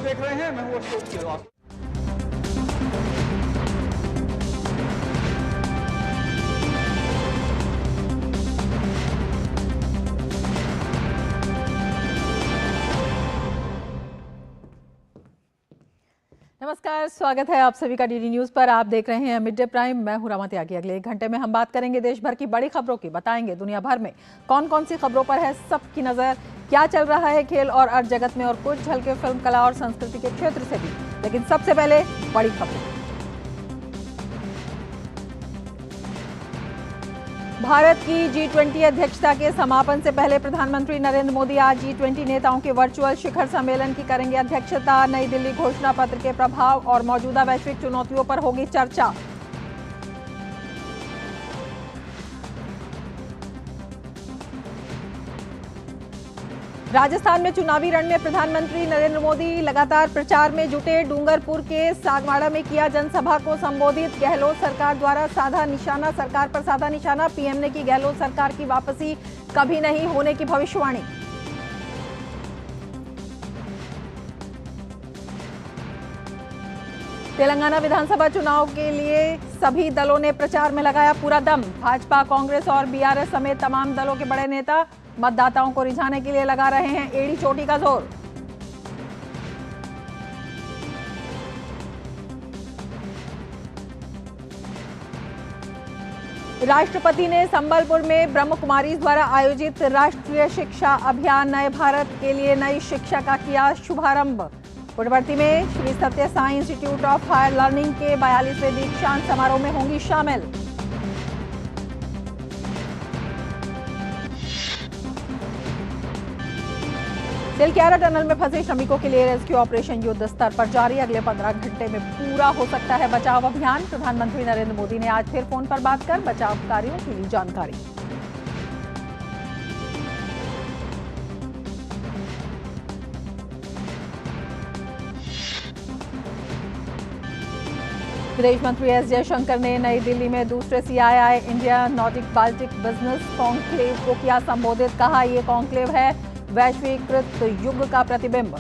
देख रहे हैं, मैं हूं अशोक श्रीवास्तव। नमस्कार, स्वागत है आप सभी का डीडी न्यूज पर। आप देख रहे हैं मिड डे प्राइम। मैं हूं रमा त्यागी। अगले 1 घंटे में हम बात करेंगे देश भर की बड़ी खबरों की, बताएंगे दुनिया भर में कौन कौन सी खबरों पर है सबकी नजर, क्या चल रहा है खेल और अर्थ जगत में, और कुछ झलके फिल्म, कला और संस्कृति के क्षेत्र से भी। लेकिन सबसे पहले बड़ी खबरें। भारत की G20 अध्यक्षता के समापन से पहले प्रधानमंत्री नरेंद्र मोदी आज G20 नेताओं के वर्चुअल शिखर सम्मेलन की करेंगे अध्यक्षता। नई दिल्ली घोषणा पत्र के प्रभाव और मौजूदा वैश्विक चुनौतियों पर होगी चर्चा। राजस्थान में चुनावी रण में प्रधानमंत्री नरेंद्र मोदी लगातार प्रचार में जुटे। डूंगरपुर के सागवाड़ा में किया जनसभा को संबोधित। गहलोत सरकार द्वारा साधा निशाना, सरकार पर साधा निशाना। पीएम ने की गहलोत सरकार की वापसी कभी नहीं होने की भविष्यवाणी। तेलंगाना विधानसभा चुनाव के लिए सभी दलों ने प्रचार में लगाया पूरा दम। भाजपा, कांग्रेस और बीआरएस समेत तमाम दलों के बड़े नेता मतदाताओं को रिझाने के लिए लगा रहे हैं एड़ी चोटी का जोर। राष्ट्रपति ने संबलपुर में ब्रह्म कुमारी द्वारा आयोजित राष्ट्रीय शिक्षा अभियान नए भारत के लिए नई शिक्षा का किया शुभारंभ। पुटपर्ती में Shri Sathya Sai institute of higher learning के 42वें दीक्षांत समारोह में होंगी शामिल। तिलक्यारा टनल में फंसे श्रमिकों के लिए रेस्क्यू ऑपरेशन युद्ध स्तर पर जारी। अगले 15 घंटे में पूरा हो सकता है बचाव अभियान। प्रधानमंत्री नरेंद्र मोदी ने आज फिर फोन पर बात कर बचाव कार्यों की ली जानकारी। विदेश मंत्री एस जयशंकर ने नई दिल्ली में दूसरे CII India Nordic Baltic business conclave को किया संबोधित। कहा, ये कॉन्क्लेव है वैश्वीकृत युग का प्रतिबिंब।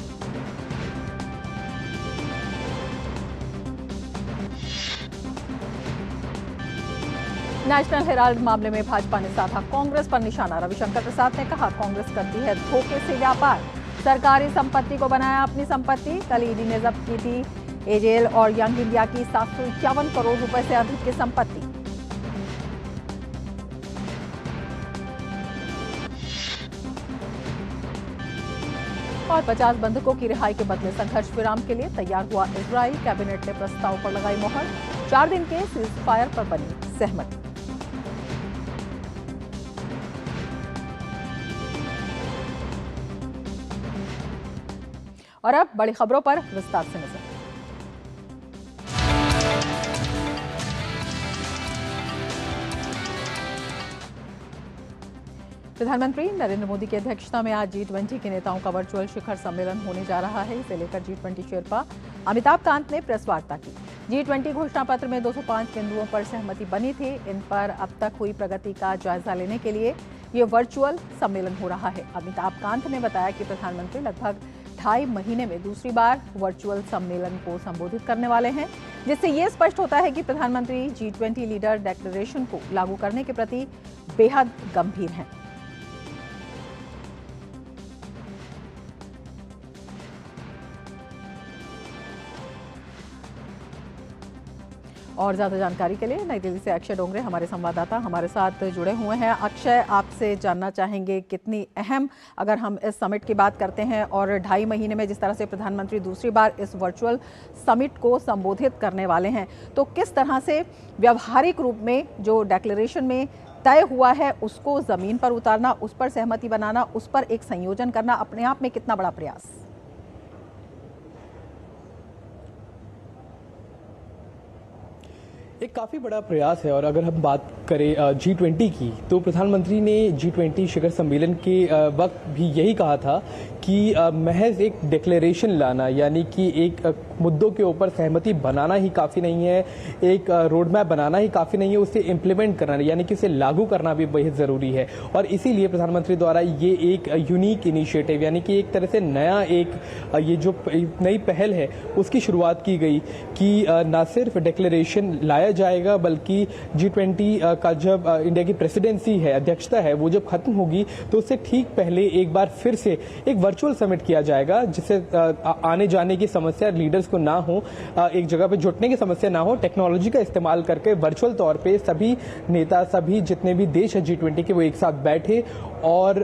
नेशनल हेराल्ड मामले में भाजपा ने साधा कांग्रेस पर निशाना। रविशंकर प्रसाद ने कहा, कांग्रेस करती है धोखे से व्यापार, सरकारी संपत्ति को बनाया अपनी संपत्ति। कल ईडी ने जब्त की थी एजेएल और यंग इंडिया की 751 करोड़ रुपए से अधिक की संपत्ति। और 50 बंधकों की रिहाई के बदले संघर्ष विराम के लिए तैयार हुआ इजराइल। कैबिनेट ने प्रस्ताव पर लगाई मोहर। 4 दिन के सीज फायर पर बनी सहमति। और अब बड़ी खबरों पर विस्तार से नजर। प्रधानमंत्री नरेंद्र मोदी की अध्यक्षता में आज G20 के नेताओं का वर्चुअल शिखर सम्मेलन होने जा रहा है। इसे लेकर G20 शेरपा अमिताभ कांत ने प्रेस वार्ता की। G20 घोषणा पत्र में 205 बिंदुओं पर सहमति बनी थी। इन पर अब तक हुई प्रगति का जायजा लेने के लिए ये वर्चुअल सम्मेलन हो रहा है। अमिताभ कांत ने बताया कि प्रधानमंत्री लगभग 2.5 महीने में दूसरी बार वर्चुअल सम्मेलन को संबोधित करने वाले हैं, जिससे ये स्पष्ट होता है कि प्रधानमंत्री G20 लीडर डिक्लेरेशन को लागू करने के प्रति बेहद गंभीर हैं। और ज्यादा जानकारी के लिए नई दिल्ली से अक्षय डोंगरे हमारे संवाददाता हमारे साथ जुड़े हुए हैं। अक्षय, आपसे जानना चाहेंगे कितनी अहम, अगर हम इस समिट की बात करते हैं और 2.5 महीने में जिस तरह से प्रधानमंत्री दूसरी बार इस वर्चुअल समिट को संबोधित करने वाले हैं, तो किस तरह से व्यावहारिक रूप में जो डिक्लेरेशन में तय हुआ है उसको जमीन पर उतारना, उस पर सहमति बनाना, उस पर एक संयोजन करना अपने आप में कितना बड़ा प्रयास? एक काफ़ी बड़ा प्रयास है। और अगर हम बात करें G20 की, तो प्रधानमंत्री ने G20 शिखर सम्मेलन के वक्त भी यही कहा था कि महज एक डिक्लेरेशन लाना यानी कि एक मुद्दों के ऊपर सहमति बनाना ही काफ़ी नहीं है, एक रोड मैप बनाना ही काफ़ी नहीं है, उसे इम्प्लीमेंट करना यानी कि उसे लागू करना भी बेहद ज़रूरी है। और इसीलिए प्रधानमंत्री द्वारा ये एक यूनिक इनिशिएटिव यानी कि एक तरह से नया एक ये जो नई पहल है उसकी शुरुआत की गई कि न सिर्फ डिक्लेरेशन लाया जाएगा बल्कि G20 का जब इंडिया की प्रेसिडेंसी है, अध्यक्षता है, वो जब खत्म होगी तो उससे ठीक पहले एक बार फिर से एक वर्चुअल समिट किया जाएगा जिससे आने जाने की समस्या लीडर्स को ना हो, एक जगह पे जुटने की समस्या ना हो। टेक्नोलॉजी का इस्तेमाल करके वर्चुअल तौर पे सभी नेता, सभी जितने भी देश है G20 के, वो एक साथ बैठे और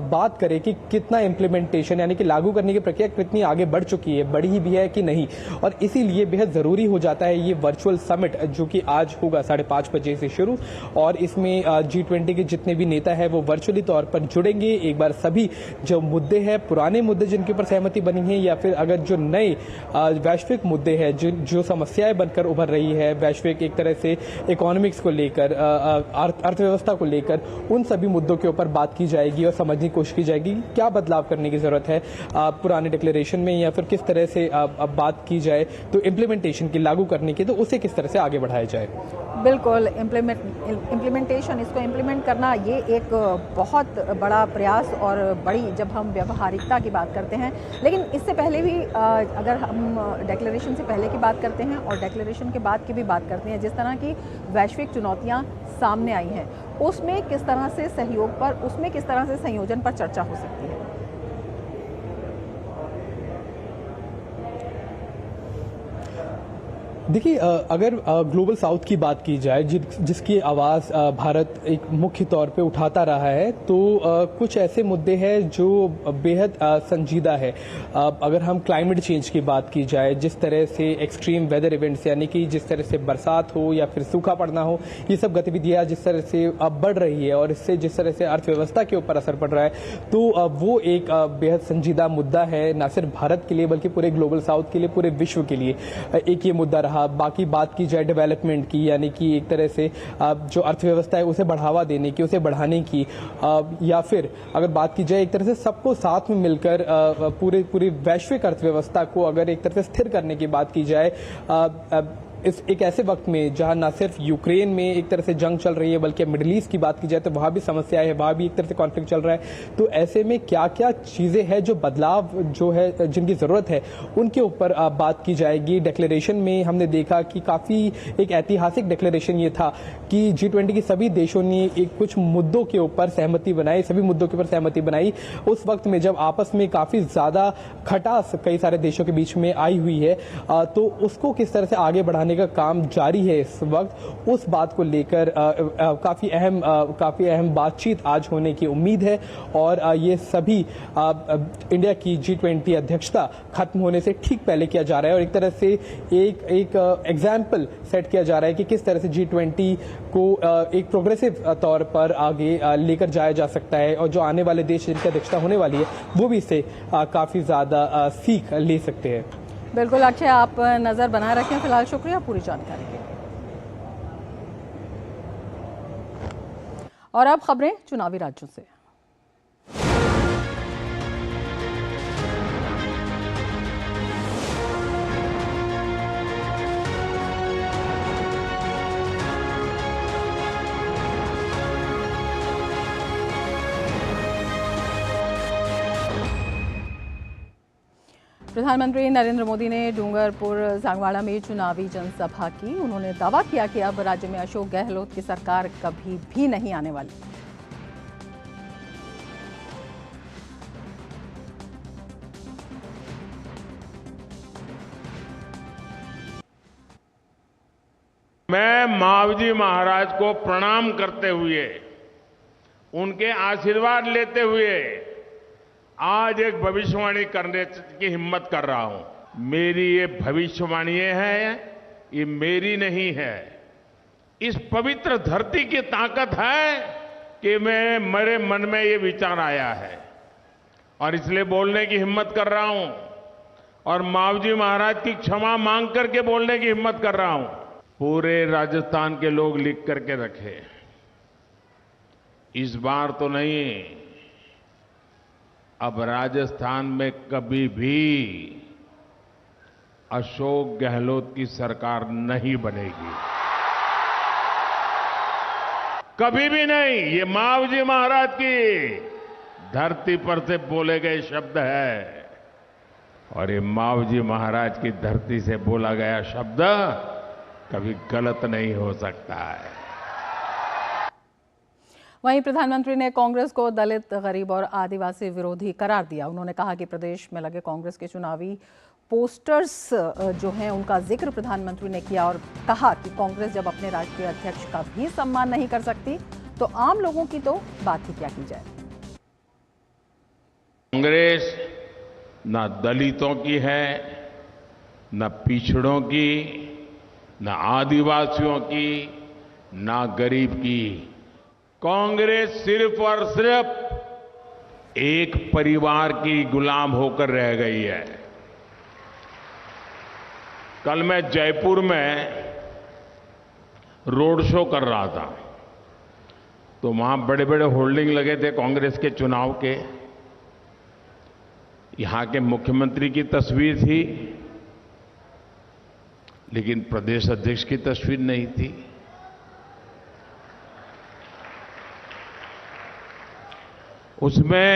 बात करें कि कितना इम्प्लीमेंटेशन यानी कि लागू करने की प्रक्रिया कितनी आगे बढ़ चुकी है, बढ़ी भी है कि नहीं। और इसीलिए बेहद ज़रूरी हो जाता है ये वर्चुअल समिट जो कि आज होगा 5:30 बजे से शुरू, और इसमें G20 के जितने भी नेता है वो वर्चुअली तौर पर जुड़ेंगे। एक बार सभी जो मुद्दे हैं, पुराने मुद्दे जिनके ऊपर सहमति बनी है या फिर अगर जो नए वैश्विक मुद्दे हैं, जो समस्याएं बनकर उभर रही है वैश्विक एक तरह से इकोनॉमिक्स को लेकर, अर्थव्यवस्था को लेकर, उन सभी मुद्दों के ऊपर बात की जाएगी और समझने की कोशिश की जाएगी कि क्या बदलाव करने की जरूरत है पुराने डिक्लेरेशन में, या फिर किस तरह से अब बात की जाए तो इम्प्लीमेंटेशन की, लागू करने की, तो उसे किस तरह से आगे बढ़ाया जाए। बिल्कुल, इम्प्लीमेंटेशन, इसको इम्प्लीमेंट करना ये एक बहुत बड़ा प्रयास और बड़ी, जब हम व्यवहारिकता की बात करते हैं। लेकिन इससे पहले भी अगर हम डिक्लेरेशन से पहले की बात करते हैं और डिक्लेरेशन के बाद की भी बात करते हैं, जिस तरह की वैश्विक चुनौतियां सामने आई हैं, उसमें किस तरह से सहयोग पर, उसमें किस तरह से संयोजन पर चर्चा हो सकती है? देखिए, अगर ग्लोबल साउथ की बात की जाए जिसकी आवाज़ भारत एक मुख्य तौर पे उठाता रहा है, तो कुछ ऐसे मुद्दे हैं जो बेहद संजीदा है। अगर हम क्लाइमेट चेंज की बात की जाए, जिस तरह से एक्सट्रीम वेदर इवेंट्स यानी कि जिस तरह से बरसात हो या फिर सूखा पड़ना हो, ये सब गतिविधियां जिस तरह से अब बढ़ रही है और इससे जिस तरह से अर्थव्यवस्था के ऊपर असर पड़ रहा है, तो वो एक बेहद संजीदा मुद्दा है, न सिर्फ भारत के लिए बल्कि पूरे ग्लोबल साउथ के लिए, पूरे विश्व के लिए एक ये मुद्दा रहा। बाकी बात की जाए डेवलपमेंट की, यानी कि एक तरह से जो अर्थव्यवस्था है उसे बढ़ावा देने की, उसे बढ़ाने की, या फिर अगर बात की जाए एक तरह से सबको साथ में मिलकर पूरी वैश्विक अर्थव्यवस्था को अगर एक तरह से स्थिर करने की बात की जाए, इस एक ऐसे वक्त में जहां ना सिर्फ यूक्रेन में एक तरह से जंग चल रही है बल्कि मिडिल ईस्ट की बात की जाए तो वहां भी समस्या है, वहां भी एक तरह से कॉन्फ्लिक्ट चल रहा है। तो ऐसे में क्या क्या चीजें हैं जो बदलाव जो है जिनकी जरूरत है उनके ऊपर बात की जाएगी। डिक्लेरेशन में हमने देखा कि काफी एक ऐतिहासिक डिक्लेरेशन ये था कि G20 के सभी देशों ने एक कुछ मुद्दों के ऊपर सहमति बनाई, सभी मुद्दों के ऊपर सहमति बनाई उस वक्त में जब आपस में काफी ज्यादा खटास कई सारे देशों के बीच में आई हुई है। तो उसको किस तरह से आगे बढ़ाने का काम जारी है इस वक्त, उस बात को लेकर काफी अहम बातचीत आज होने की उम्मीद है। और ये सभी इंडिया की G20 अध्यक्षता खत्म होने से ठीक पहले किया जा रहा है और एक तरह से एक एग्जाम्पल सेट किया जा रहा है कि किस तरह से G20 को एक प्रोग्रेसिव तौर पर आगे लेकर जाया जा सकता है और जो आने वाले देश जिनकी अध्यक्षता होने वाली है वो भी इससे काफी ज्यादा सीख ले सकते हैं। बिल्कुल अक्षय, आप नज़र बनाए रखें। फिलहाल शुक्रिया पूरी जानकारी के लिए। और अब खबरें चुनावी राज्यों से। प्रधानमंत्री नरेंद्र मोदी ने डूंगरपुर सांगवाड़ा में चुनावी जनसभा की। उन्होंने दावा किया कि अब राज्य में अशोक गहलोत की सरकार कभी भी नहीं आने वाली। मैं मावजी महाराज को प्रणाम करते हुए, उनके आशीर्वाद लेते हुए आज एक भविष्यवाणी करने की हिम्मत कर रहा हूं। मेरी ये भविष्यवाणी है, ये मेरी नहीं है। इस पवित्र धरती की ताकत है कि मेरे मन में ये विचार आया है और इसलिए बोलने की हिम्मत कर रहा हूं और मावजी महाराज की क्षमा मांग करके बोलने की हिम्मत कर रहा हूं। पूरे राजस्थान के लोग लिख करके रखे, इस बार तो नहीं, अब राजस्थान में कभी भी अशोक गहलोत की सरकार नहीं बनेगी, कभी भी नहीं। ये मावजी महाराज की धरती पर से बोले गए शब्द है और ये मावजी महाराज की धरती से बोला गया शब्द कभी गलत नहीं हो सकता है। वहीं प्रधानमंत्री ने कांग्रेस को दलित, गरीब और आदिवासी विरोधी करार दिया। उन्होंने कहा कि प्रदेश में लगे कांग्रेस के चुनावी पोस्टर्स जो हैं उनका जिक्र प्रधानमंत्री ने किया और कहा कि कांग्रेस जब अपने राष्ट्रीय अध्यक्ष का भी सम्मान नहीं कर सकती तो आम लोगों की तो बात ही क्या की जाए। कांग्रेस न दलितों की है, न पिछड़ों की, न आदिवासियों की, न गरीब की। कांग्रेस सिर्फ और सिर्फ एक परिवार की गुलाम होकर रह गई है। कल मैं जयपुर में रोड शो कर रहा था तो वहां बड़े बड़े होर्डिंग लगे थे कांग्रेस के चुनाव के। यहां के मुख्यमंत्री की तस्वीर थी लेकिन प्रदेश अध्यक्ष की तस्वीर नहीं थी। उसमें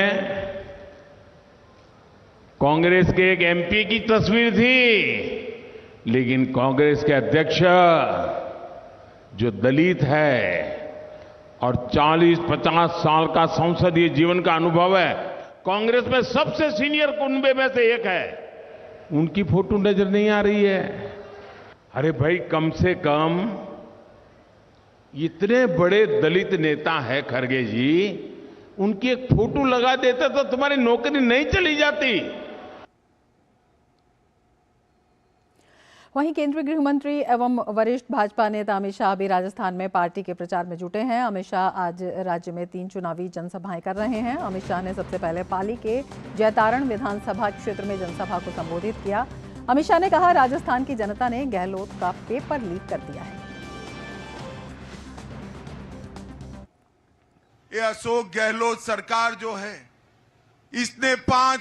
कांग्रेस के एक एमपी की तस्वीर थी लेकिन कांग्रेस के अध्यक्ष जो दलित है और 40-50 साल का संसदीय जीवन का अनुभव है, कांग्रेस में सबसे सीनियर कुनबे में से एक है, उनकी फोटो नजर नहीं आ रही है। अरे भाई, कम से कम इतने बड़े दलित नेता है खड़गे जी, उनकी एक फोटो लगा देते तो तुम्हारी नौकरी नहीं चली जाती। वहीं केंद्रीय गृह मंत्री एवं वरिष्ठ भाजपा नेता अमित शाह भी राजस्थान में पार्टी के प्रचार में जुटे हैं। अमित शाह आज राज्य में 3 चुनावी जनसभाएं कर रहे हैं। अमित शाह ने सबसे पहले पाली के जैतारण विधानसभा क्षेत्र में जनसभा को संबोधित किया। अमित शाह ने कहा, राजस्थान की जनता ने गहलोत का पेपर लीक कर दिया है। ये अशोक गहलोत सरकार जो है, इसने 5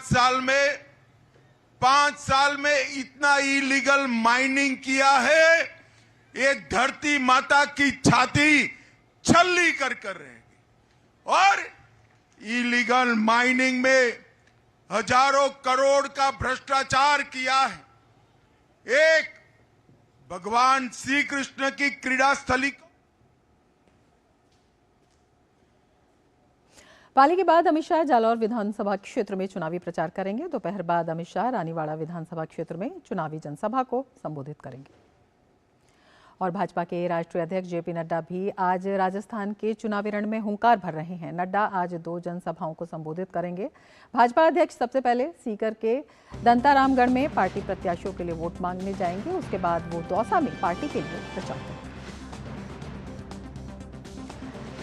साल में इतना इलीगल माइनिंग किया है, ये धरती माता की छाती छल्ली कर रहेगी। और इलीगल माइनिंग में हजारों करोड़ का भ्रष्टाचार किया है। एक भगवान श्री कृष्ण की क्रीड़ा स्थली पाली के बाद अमित शाह जालौर विधानसभा क्षेत्र में चुनावी प्रचार करेंगे। दोपहर बाद अमित शाह रानीवाड़ा विधानसभा क्षेत्र में चुनावी जनसभा को संबोधित करेंगे। और भाजपा के राष्ट्रीय अध्यक्ष जेपी नड्डा भी आज राजस्थान के चुनावी रण में हुंकार भर रहे हैं। नड्डा आज 2 जनसभाओं को संबोधित करेंगे। भाजपा अध्यक्ष सबसे पहले सीकर के दंतारामगढ़ में पार्टी प्रत्याशियों के लिए वोट मांगने जाएंगे। उसके बाद वो दौसा में पार्टी के लिए प्रचार करेंगे।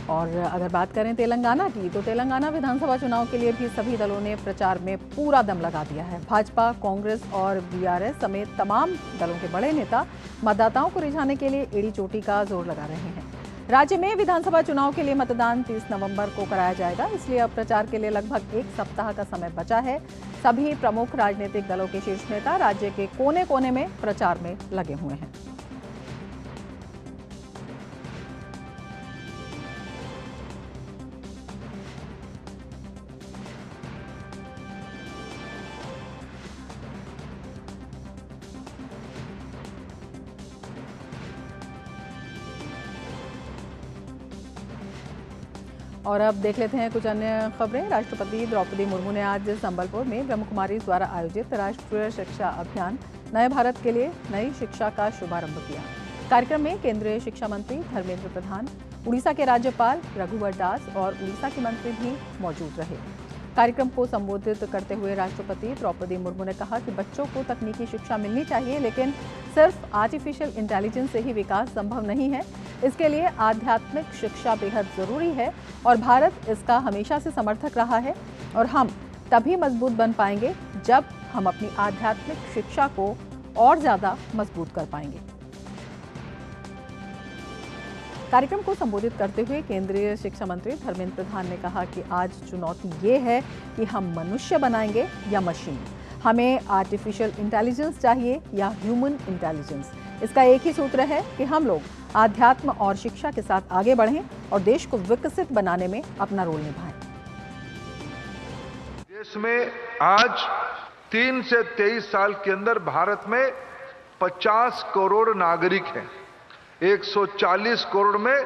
और अगर बात करें तेलंगाना की, तो तेलंगाना विधानसभा चुनाव के लिए भी सभी दलों ने प्रचार में पूरा दम लगा दिया है। भाजपा, कांग्रेस और बीआरएस समेत तमाम दलों के बड़े नेता मतदाताओं को रिझाने के लिए एड़ी चोटी का जोर लगा रहे हैं। राज्य में विधानसभा चुनाव के लिए मतदान 30 नवंबर को कराया जाएगा, इसलिए अब प्रचार के लिए लगभग 1 सप्ताह का समय बचा है। सभी प्रमुख राजनीतिक दलों के शीर्ष नेता राज्य के कोने कोने में प्रचार में लगे हुए हैं। और अब देख लेते हैं कुछ अन्य खबरें। राष्ट्रपति द्रौपदी मुर्मू ने आज संबलपुर में ब्रह्मकुमारी द्वारा आयोजित राष्ट्रीय शिक्षा अभियान नए भारत के लिए नई शिक्षा का शुभारंभ किया। कार्यक्रम में केंद्रीय शिक्षा मंत्री धर्मेंद्र प्रधान, उड़ीसा के राज्यपाल रघुवर दास और उड़ीसा के मंत्री भी मौजूद रहे। कार्यक्रम को संबोधित करते हुए राष्ट्रपति द्रौपदी मुर्मू ने कहा कि बच्चों को तकनीकी शिक्षा मिलनी चाहिए, लेकिन सिर्फ आर्टिफिशियल इंटेलिजेंस से ही विकास संभव नहीं है। इसके लिए आध्यात्मिक शिक्षा बेहद जरूरी है और भारत इसका हमेशा से समर्थक रहा है। और हम तभी मजबूत बन पाएंगे जब हम अपनी आध्यात्मिक शिक्षा को और ज्यादा मजबूत कर पाएंगे। कार्यक्रम को संबोधित करते हुए केंद्रीय शिक्षा मंत्री धर्मेंद्र प्रधान ने कहा कि आज चुनौती ये है कि हम मनुष्य बनाएंगे या मशीन। हमें आर्टिफिशियल इंटेलिजेंस चाहिए या ह्यूमन इंटेलिजेंस। इसका एक ही सूत्र है कि हम लोग आध्यात्म और शिक्षा के साथ आगे बढ़ें और देश को विकसित बनाने में अपना रोल निभाएं। देश में आज 3 से 23 साल के अंदर भारत में 50 करोड़ नागरिक हैं। 140 करोड़ में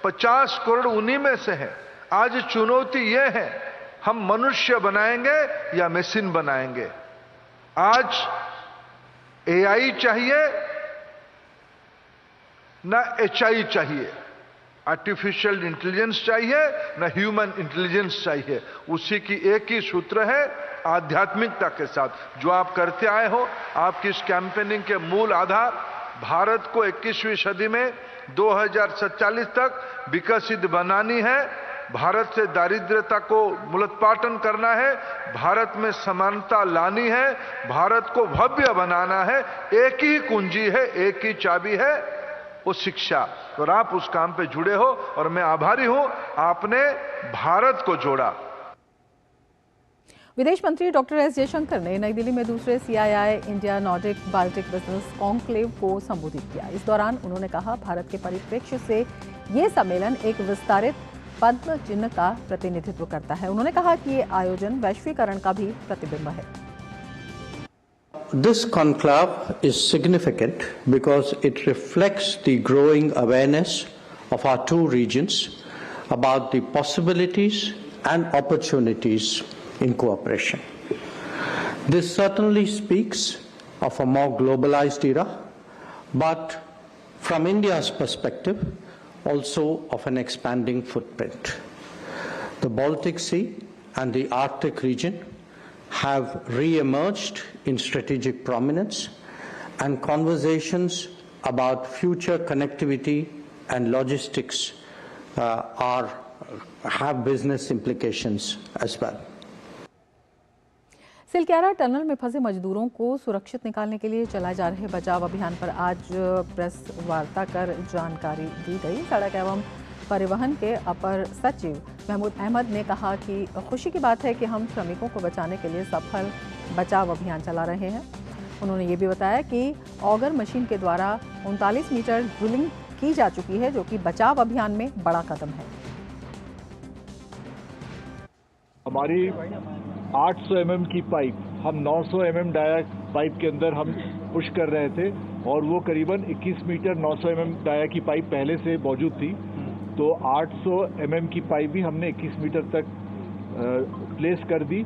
50 करोड़ उन्हीं में से हैं। आज चुनौती ये है, हम मनुष्य बनाएंगे या मशीन बनाएंगे। आज एआई चाहिए ना एचआई चाहिए, आर्टिफिशियल इंटेलिजेंस चाहिए ना ह्यूमन इंटेलिजेंस चाहिए। उसी की एक ही सूत्र है, आध्यात्मिकता के साथ जो आप करते आए हो। आपकी इस कैंपेनिंग के मूल आधार भारत को 21वीं सदी में 2047 तक विकसित बनानी है, भारत से दारिद्र्यता को मूलोत्पाटन करना है, भारत में समानता लानी है, भारत को भव्य बनाना है। एक ही कुंजी है, एक ही चाबी है, वो शिक्षा। और आप उस काम पे जुड़े हो और मैं आभारी हूं, आपने भारत को जोड़ा। विदेश मंत्री डॉक्टर एस जयशंकर ने नई दिल्ली में दूसरे CII India Nordic Baltic business conclave को संबोधित किया। इस दौरान उन्होंने कहा, भारत के परिप्रेक्ष्य से ये सम्मेलन एक विस्तारित पद्म चिन्ह का प्रतिनिधित्व करता है। उन्होंने कहा कि ये आयोजन वैश्वीकरण का भी प्रतिबिंब है। This conclave is significant because it reflects the growing awareness of our two regions about the possibilities and opportunities in cooperation. This certainly speaks of a more globalized era, but from India's perspective, also of an expanding footprint. The Baltic Sea and the Arctic region have re-emerged in strategic prominence, and conversations about future connectivity and logistics have business implications as well. Silkyara tunnel में फंसे मजदूरों को सुरक्षित निकालने के लिए चलाए जा रहे बचाव अभियान पर आज प्रेस वार्ता कर जानकारी दी गई। सड़क एवं परिवहन के अपर सचिव महमूद अहमद ने कहा कि खुशी की बात है कि हम श्रमिकों को बचाने के लिए सफल बचाव अभियान चला रहे हैं। उन्होंने ये भी बताया कि ऑगर मशीन के द्वारा 39 मीटर ड्रिलिंग की जा चुकी है, जो कि बचाव अभियान में बड़ा कदम है। हमारी 800 mm की पाइप हम 900 mm डाया पाइप के अंदर हम पुश कर रहे थे, और वो करीबन 21 मीटर 900 mm डाया की पाइप पहले से मौजूद थी। तो 800 mm की पाइप भी हमने 21 मीटर तक प्लेस कर दी,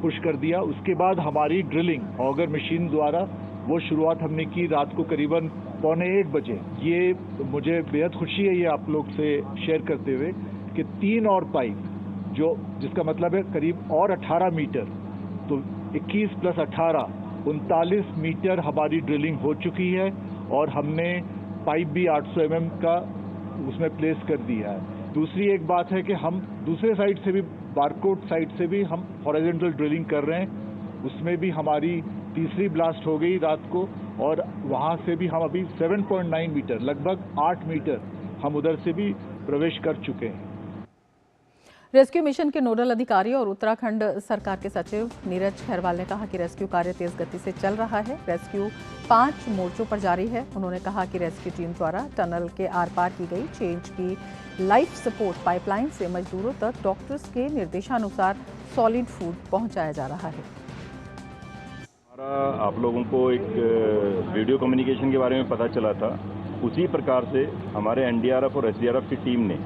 पुश कर दिया। उसके बाद हमारी ड्रिलिंग ऑगर मशीन द्वारा वो शुरुआत हमने की रात को करीबन 7:45 बजे। ये मुझे बेहद खुशी है ये आप लोग से शेयर करते हुए कि 3 और पाइप जिसका मतलब है करीब और 18 मीटर, तो 21 + 18 39 मीटर हमारी ड्रिलिंग हो चुकी है, और हमने पाइप भी 800 mm का उसमें प्लेस कर दिया है। दूसरी एक बात है कि हम दूसरे साइड से भी, बारकोट साइड से भी हम हॉरिजॉन्टल ड्रिलिंग कर रहे हैं। उसमें भी हमारी तीसरी ब्लास्ट हो गई रात को, और वहां से भी हम अभी 7.9 मीटर लगभग 8 मीटर हम उधर से भी प्रवेश कर चुके हैं। रेस्क्यू मिशन के नोडल अधिकारी और उत्तराखंड सरकार के सचिव नीरज खैरवाल ने कहा कि रेस्क्यू कार्य तेज गति से चल रहा है। रेस्क्यू 5 मोर्चों पर जारी है। उन्होंने कहा कि रेस्क्यू टीम द्वारा टनल के आर पार की गई चेंज की लाइफ सपोर्ट पाइपलाइन से मजदूरों तक डॉक्टर्स के निर्देशानुसार सॉलिड फूड पहुंचाया जा रहा है। आप लोगों को एक वीडियो कम्युनिकेशन के बारे में पता चला था, उसी प्रकार से हमारे एनडीआरएफ और एसडीआरएफ की टीम ने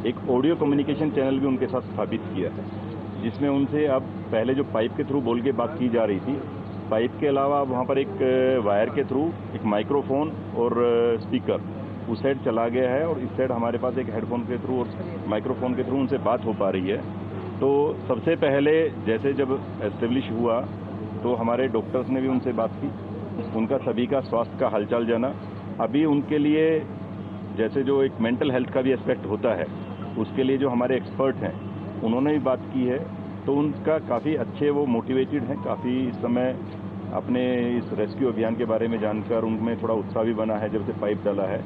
एक ऑडियो कम्युनिकेशन चैनल भी उनके साथ स्थापित किया है, जिसमें उनसे अब पहले जो पाइप के थ्रू बोल के बात की जा रही थी, पाइप के अलावा वहाँ पर एक वायर के थ्रू एक माइक्रोफोन और स्पीकर उस साइड चला गया है, और इस साइड हमारे पास एक हेडफोन के थ्रू और माइक्रोफोन के थ्रू उनसे बात हो पा रही है। तो सबसे पहले जैसे जब एस्टेब्लिश हुआ तो हमारे डॉक्टर्स ने भी उनसे बात की, उनका सभी का स्वास्थ्य का हालचाल जाना। अभी उनके लिए जैसे जो एक मेंटल हेल्थ का भी एस्पेक्ट होता है, उसके लिए जो हमारे एक्सपर्ट हैं उन्होंने भी बात की है, तो उनका काफ़ी अच्छे वो मोटिवेटेड हैं। काफ़ी इस समय अपने इस रेस्क्यू अभियान के बारे में जानकर उनमें थोड़ा उत्साह भी बना है जब से पाइप डाला है।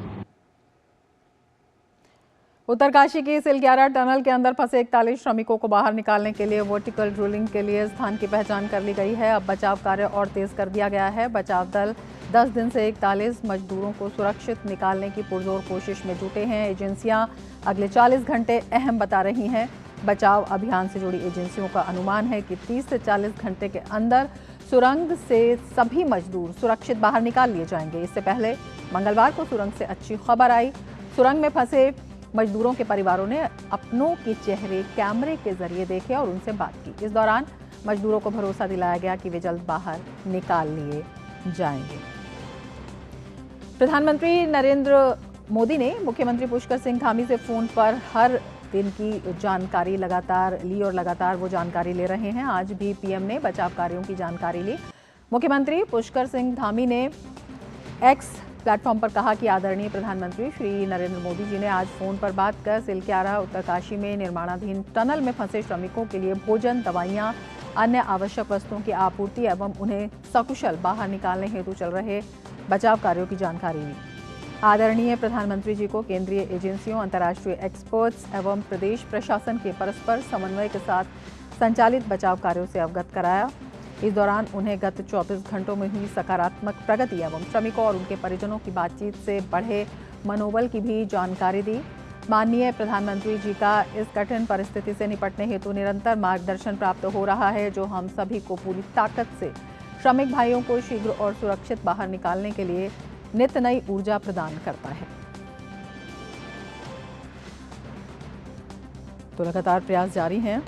उत्तरकाशी की सिलग्यारा टनल के अंदर फंसे 41 श्रमिकों को बाहर निकालने के लिए वर्टिकल ड्रिलिंग के लिए स्थान की पहचान कर ली गई है। अब बचाव कार्य और तेज कर दिया गया है। बचाव दल 10 दिन से 41 मजदूरों को सुरक्षित निकालने की पुरजोर कोशिश में जुटे हैं। एजेंसियां अगले 40 घंटे अहम बता रही हैं। बचाव अभियान से जुड़ी एजेंसियों का अनुमान है कि 30 से 40 घंटे के अंदर सुरंग से सभी मजदूर सुरक्षित बाहर निकाल लिए जाएंगे। इससे पहले मंगलवार को सुरंग से अच्छी खबर आई। सुरंग में फंसे मजदूरों के परिवारों ने अपनों के चेहरे कैमरे के जरिए देखे और उनसे बात की। इस दौरान मजदूरों को भरोसा दिलाया गया कि वे जल्द बाहर निकाल लिए जाएंगे। प्रधानमंत्री नरेंद्र मोदी ने मुख्यमंत्री पुष्कर सिंह धामी से फोन पर हर दिन की जानकारी लगातार ली और लगातार वो जानकारी ले रहे हैं। आज भी पीएम ने बचाव कार्यों की जानकारी ली। मुख्यमंत्री पुष्कर सिंह धामी ने एक्स प्लेटफॉर्म पर कहा कि आदरणीय प्रधानमंत्री श्री नरेंद्र मोदी जी ने आज फोन पर बात कर सिलग्यारा उत्तरकाशी में निर्माणाधीन टनल में फंसे श्रमिकों के लिए भोजन, दवाइयां, अन्य आवश्यक वस्तुओं की आपूर्ति एवं उन्हें सकुशल बाहर निकालने हेतु चल रहे बचाव कार्यों की जानकारी ली। आदरणीय प्रधानमंत्री जी को केंद्रीय एजेंसियों, अंतर्राष्ट्रीय एक्सपर्ट्स एवं प्रदेश प्रशासन के परस्पर समन्वय के साथ संचालित बचाव कार्यों से अवगत कराया। इस दौरान उन्हें गत 24 घंटों में हुई सकारात्मक प्रगति एवं श्रमिकों और उनके परिजनों की बातचीत से बढ़े मनोबल की भी जानकारी दी। माननीय प्रधानमंत्री जी का इस कठिन परिस्थिति से निपटने हेतु निरंतर मार्गदर्शन प्राप्त हो रहा है, जो हम सभी को पूरी ताकत से श्रमिक भाइयों को शीघ्र और सुरक्षित बाहर निकालने के लिए नित नई ऊर्जा प्रदान करता है। तो लगातार प्रयास जारी हैं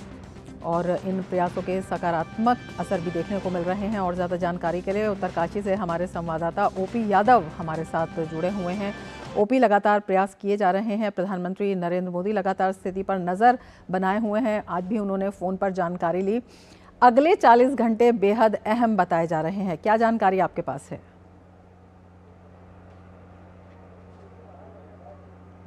और इन प्रयासों के सकारात्मक असर भी देखने को मिल रहे हैं। और ज़्यादा जानकारी के लिए उत्तरकाशी से हमारे संवाददाता ओपी यादव हमारे साथ जुड़े हुए हैं। ओपी, लगातार प्रयास किए जा रहे हैं। प्रधानमंत्री नरेंद्र मोदी लगातार स्थिति पर नज़र बनाए हुए हैं। आज भी उन्होंने फ़ोन पर जानकारी ली। अगले 40 घंटे बेहद अहम बताए जा रहे हैं। क्या जानकारी आपके पास है?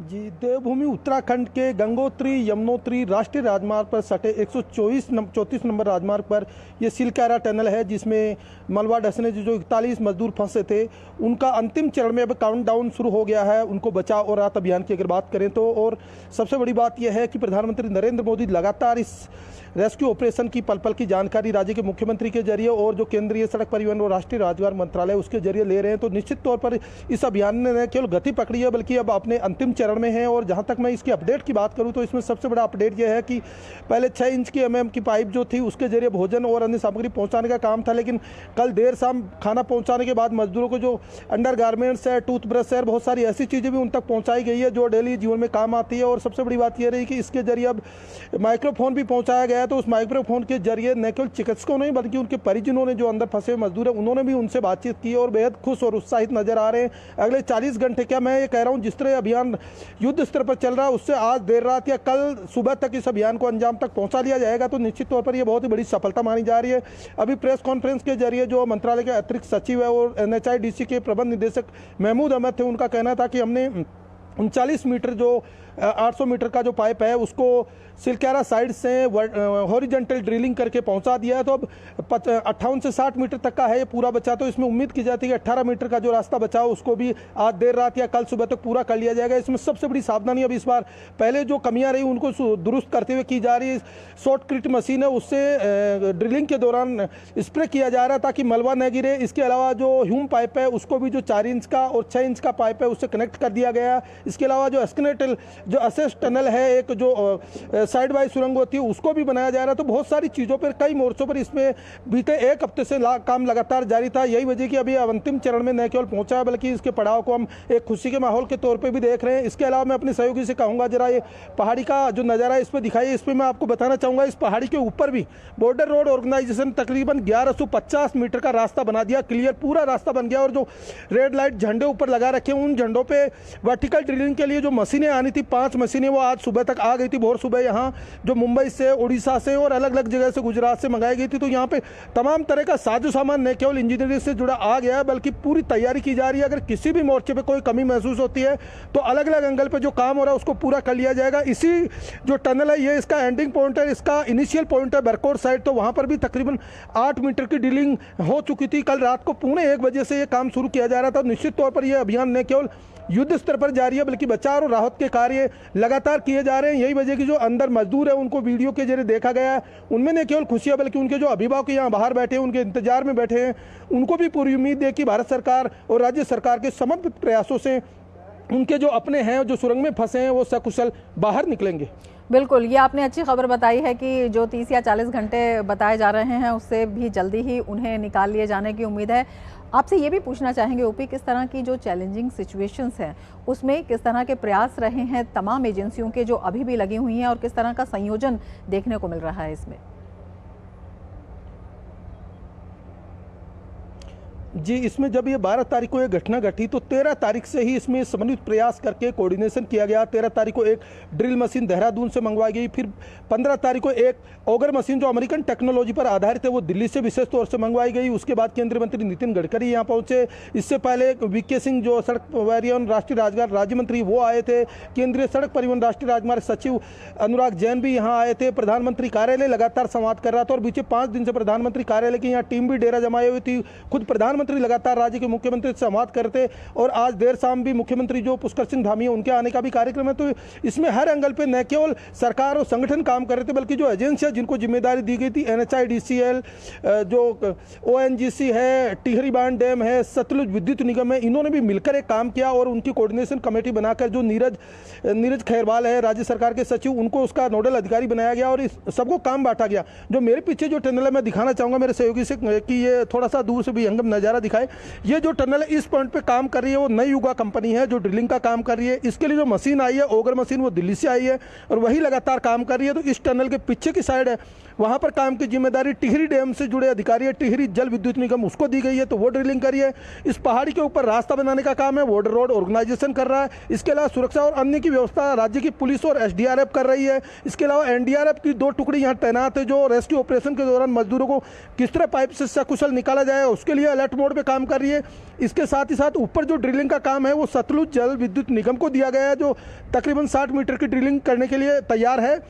जी, देवभूमि उत्तराखंड के गंगोत्री यमुनोत्री राष्ट्रीय राजमार्ग पर सटे 134 नंबर राजमार्ग पर ये सिलग्यारा टनल है, जिसमें मलबा धंसने से जो 41 मजदूर फंसे थे उनका अंतिम चरण में अब काउंटडाउन शुरू हो गया है उनको बचाव और राहत अभियान की अगर बात करें तो। और सबसे बड़ी बात यह है कि प्रधानमंत्री नरेंद्र मोदी लगातार इस रेस्क्यू ऑपरेशन की पल पल की जानकारी राज्य के मुख्यमंत्री के जरिए और जो केंद्रीय सड़क परिवहन और राष्ट्रीय राजमार्ग मंत्रालय उसके जरिए ले रहे हैं। तो निश्चित तौर पर इस अभियान ने न केवल गति पकड़ी है बल्कि अब अपने अंतिम चरण में है। और जहां तक मैं इसकी अपडेट की बात करूं तो इसमें सबसे बड़ा अपडेट यह है कि पहले 6 इंच की MM की पाइप जो थी उसके जरिए भोजन और अन्य सामग्री पहुंचाने का काम था, लेकिन कल देर शाम खाना पहुंचाने के बाद मजदूरों को जो अंडर गारमेंट्स है, टूथब्रश है, बहुत सारी ऐसी चीज़ें भी उन तक पहुँचाई गई है जो डेली जीवन में काम आती है। और सबसे बड़ी बात यह रही कि इसके जरिए अब माइक्रोफोन भी पहुँचाया गया है। तो उस माइक्रोफोन के जरिए न केवल चिकित्सकों ने बल्कि उनके परिजनों ने जो अंदर फंसे मजदूर है उन्होंने भी उनसे बातचीत की और बेहद खुश और उत्साहित नजर आ रहे हैं। अगले 40 घंटे, क्या मैं ये कह रहा हूँ, जिस तरह अभियान युद्ध स्तर पर चल रहा है उससे आज देर रात या कल सुबह तक इस अभियान को अंजाम तक पहुंचा लिया जाएगा। तो निश्चित तौर पर यह बहुत ही बड़ी सफलता मानी जा रही है। अभी प्रेस कॉन्फ्रेंस के जरिए जो मंत्रालय के अतिरिक्त सचिव है और NHIDC के प्रबंध निदेशक महमूद अहमद थे, उनका कहना था कि हमने 39 मीटर जो 800 मीटर का जो पाइप है उसको सिलग्यारा साइड से हॉरिजॉन्टल ड्रिलिंग करके पहुंचा दिया है। तो अब 58 से 60 मीटर तक का है ये पूरा बचा। तो इसमें उम्मीद की जाती है कि 18 मीटर का जो रास्ता बचा हो उसको भी आज देर रात या कल सुबह तक पूरा कर लिया जाएगा। इसमें सबसे बड़ी सावधानी अब इस बार पहले जो कमियां रही उनको दुरुस्त करते हुए की जा रही है। शॉर्टकट मशीन है उससे ड्रिलिंग के दौरान स्प्रे किया जा रहा है ताकि मलबा न गिरे। इसके अलावा जो ह्यूम पाइप है उसको भी जो 4 इंच का और 6 इंच का पाइप है उससे कनेक्ट कर दिया गया। इसके अलावा जो एस्केलेटल जो असेस टनल है, एक जो साइड बाई सुरंग होती है, उसको भी बनाया जा रहा है। तो बहुत सारी चीज़ों पर कई मोर्चों पर इसमें बीते 1 हफ्ते से काम लगातार जारी था। यही वजह कि अभी अंतिम चरण में न केवल पहुंचा है बल्कि इसके पड़ाव को हम एक खुशी के माहौल के तौर पे भी देख रहे हैं। इसके अलावा मैं अपने सहयोगी से कहूँगा जरा ये पहाड़ी का जो नज़ारा है इस पर दिखाइए। इस पर मैं आपको बताना चाहूँगा, इस पहाड़ी के ऊपर भी बॉर्डर रोड ऑर्गेनाइजेशन तकरीबन 1150 मीटर का रास्ता बना दिया, क्लियर पूरा रास्ता बन गया। और जो रेड लाइट झंडे ऊपर लगा रखे उन झंडों पर वर्टिकल ड्रिलिंग के लिए जो मशीनें आनी थी, 5 मशीनें, वो आज सुबह तक आ गई थी। भोर सुबह यहाँ जो मुंबई से, उड़ीसा से और अलग अलग जगह से, गुजरात से मंगाई गई थी। तो यहाँ पे तमाम तरह का साजो सामान न केवल इंजीनियरिंग से जुड़ा आ गया है बल्कि पूरी तैयारी की जा रही है। अगर किसी भी मोर्चे पे कोई कमी महसूस होती है तो अलग अलग एंगल पे जो काम हो रहा है उसको पूरा कर लिया जाएगा। इसी जो टनल है ये इसका एंडिंग पॉइंट है, इसका इनिशियल पॉइंट है बरकोर साइड। तो वहाँ पर भी तकरीबन 8 मीटर की ड्रिलिंग हो चुकी थी। कल रात को 1:15 बजे से ये काम शुरू किया जा रहा था। निश्चित तौर पर यह अभियान न केवल युद्ध स्तर पर जारी है बल्कि बचाव और राहत के कार्य ये लगातार किए जा रहे हैं। यही वजह की जो अंदर मजदूर है उनको वीडियो के जरिए देखा गया है, उनमें न केवल खुशियाँ बल्कि उनके जो अभिभावक यहाँ बाहर बैठे हैं, उनके इंतजार में बैठे हैं, उनको भी पूरी उम्मीद है कि भारत सरकार और राज्य सरकार के समर्पित प्रयासों से उनके जो अपने हैं जो सुरंग में फंसे हैं वो सकुशल बाहर निकलेंगे। बिल्कुल, ये आपने अच्छी खबर बताई है कि जो 30 या 40 घंटे बताए जा रहे हैं उससे भी जल्दी ही उन्हें निकाल लिए जाने की उम्मीद है। आपसे ये भी पूछना चाहेंगे ओपी, किस तरह की जो चैलेंजिंग सिचुएशंस हैं उसमें किस तरह के प्रयास रहे हैं तमाम एजेंसियों के जो अभी भी लगी हुई हैं और किस तरह का संयोजन देखने को मिल रहा है इसमें? जी, इसमें जब ये 12 तारीख को ये घटना घटी तो 13 तारीख से ही इसमें समन्वित प्रयास करके कोऑर्डिनेशन किया गया। 13 तारीख को एक ड्रिल मशीन देहरादून से मंगवाई गई, फिर 15 तारीख को एक ऑगर मशीन जो अमेरिकन टेक्नोलॉजी पर आधारित है वो दिल्ली से विशेष तौर से मंगवाई गई। उसके बाद केंद्रीय मंत्री नितिन गडकरी यहाँ पहुंचे। इससे पहले वीके सिंह जो सड़क परिवहन राष्ट्रीय राजमार्ग राज्य मंत्री वो आए थे। केंद्रीय सड़क परिवहन राष्ट्रीय राजमार्ग सचिव अनुराग जैन भी यहाँ आए थे। प्रधानमंत्री कार्यालय लगातार संवाद कर रहा था और बीते 5 दिन से प्रधानमंत्री कार्यालय की यहाँ टीम भी डेरा जमाई हुई थी। खुद प्रधानमंत्री लगातार राज्य के मुख्यमंत्री से संवाद करते और आज देर शाम भी मुख्यमंत्री जो पुष्कर सिंह धामी है उनके आने का भी कार्यक्रम है। तो इसमें हर एंगल पे न केवल सरकार और संगठन काम कर रहे थे बल्कि जो एजेंसियां जिनको जिम्मेदारी दी गई थी NHIDCL, जो ONGC है, टिहरी बांध डैम है, सतलुज विद्युत निगम है, इन्होंने भी मिलकर एक काम किया और उनकी कोऑर्डिनेशन कमेटी बनाकर जो नीरज खैरवाल है राज्य सरकार के सचिव, उनको उसका नोडल अधिकारी बनाया गया और इस सबको काम बांटा गया। जो मेरे पीछे जो टनल है मैं दिखाना चाहूँगा मेरे सहयोगी से कि ये थोड़ा सा दूर से भी हंगम नज़ारा दिखाए। ये जो टनल है इस पॉइंट पे काम कर रही है वो नई युगा कंपनी है जो ड्रिलिंग का काम कर रही है। इसके लिए जो मशीन आई है ऑगर मशीन वो दिल्ली से आई है और वही लगातार काम कर रही है। तो इस टनल के पीछे की साइड है वहाँ पर काम की जिम्मेदारी टिहरी डैम से जुड़े अधिकारी है, टिहरी जल विद्युत निगम उसको दी गई है तो वो ड्रिलिंग करी है। इस पहाड़ी के ऊपर रास्ता बनाने का काम है वाटर रोड ऑर्गेनाइजेशन कर रहा है। इसके अलावा सुरक्षा और अन्य की व्यवस्था राज्य की पुलिस और SDRF कर रही है। इसके अलावा NDRF की 2 टुकड़ी यहाँ तैनात है जो रेस्क्यू ऑपरेशन के दौरान मजदूरों को किस तरह पाइप से सकुशल निकाला जाए उसके लिए अलर्ट मोड पर काम कर रही है। इसके साथ ही साथ ऊपर जो ड्रिलिंग का काम है वो सतलुज जल विद्युत निगम को दिया गया है जो तकरीबन 60 मीटर की ड्रिलिंग करने के लिए तैयार है।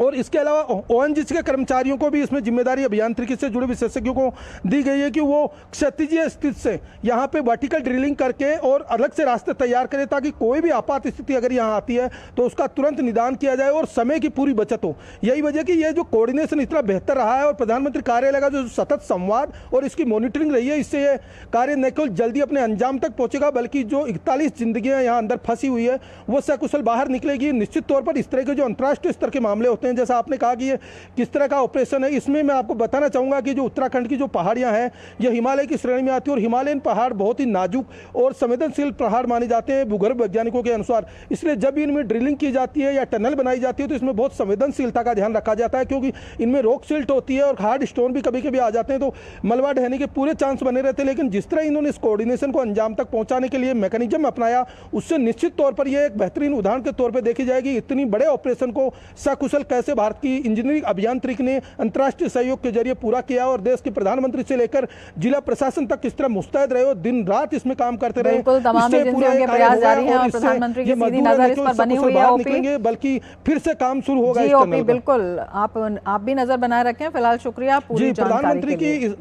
और इसके अलावा ONGC के कर्मचारियों को भी इसमें जिम्मेदारी अभियांत्रिकी से जुड़े विशेषज्ञों को दी गई है कि वो क्षैतिजीय स्थिति से यहाँ पे वर्टिकल ड्रिलिंग करके और अलग से रास्ते तैयार करें ताकि कोई भी आपात स्थिति अगर यहाँ आती है तो उसका तुरंत निदान किया जाए और समय की पूरी बचत हो। यही वजह कि ये जो कोऑर्डिनेशन इतना बेहतर रहा है और प्रधानमंत्री कार्यालय का जो सतत संवाद और इसकी मॉनिटरिंग रही है, इससे ये कार्य न केवल जल्दी अपने अंजाम तक पहुँचेगा बल्कि जो 41 जिंदगियाँ यहाँ अंदर फंसी हुई है वो सकुशल बाहर निकलेगी। निश्चित तौर पर इस तरह के जो अंतर्राष्ट्रीय स्तर के मामले होते हैं जैसा आपने कहा कि ये किस तरह का ऑपरेशन है, इसमें मैं आपको बताना चाहूंगा कि जो उत्तराखंड की जो पहाड़ियां हैं ये हिमालय की श्रेणी में आती है और हिमालयन पहाड़ बहुत ही नाजुक और संवेदनशील पहाड़ माने जाते हैं भूगर्भ वैज्ञानिकों के अनुसार। इसलिए जब इनमें ड्रिलिंग की जाती है या टनल बनाई जाती है तो इसमें बहुत संवेदनशीलता का ध्यान रखा जाता है क्योंकि इनमें रॉक सिल्ट होती है और हार्ड स्टोन भी कभी कभी आ जाते हैं तो मलबा ढहने के पूरे चांस बने रहते हैं। लेकिन जिस तरह इन्होंने इस कोऑर्डिनेशन को अंजाम तक पहुंचाने के लिए मैकेनिज्म अपनाया उससे निश्चित तौर पर यह एक बेहतरीन उदाहरण के तौर पर देखी जाएगी इतनी बड़े ऑपरेशन को सकुशल कैसे भारत की इंजीनियरिंग अभियांत्रिक ने अंतर्राष्ट्रीय सहयोग के जरिए पूरा किया और देश के प्रधानमंत्री से लेकर जिला प्रशासन तक किस तरह मुस्तैद रहे और दिन रात इसमें काम करते रहे। तमाम एजेंसियों के प्रयास जारी हैं और प्रधानमंत्री की सीधी नजर इस पर बनी हुई है ओपी, बल्कि फिर से काम शुरू होगा। जी ओपी, बिल्कुल आप भी नजर बनाए रखें। फिलहाल शुक्रिया पूरी जानकारी के लिए।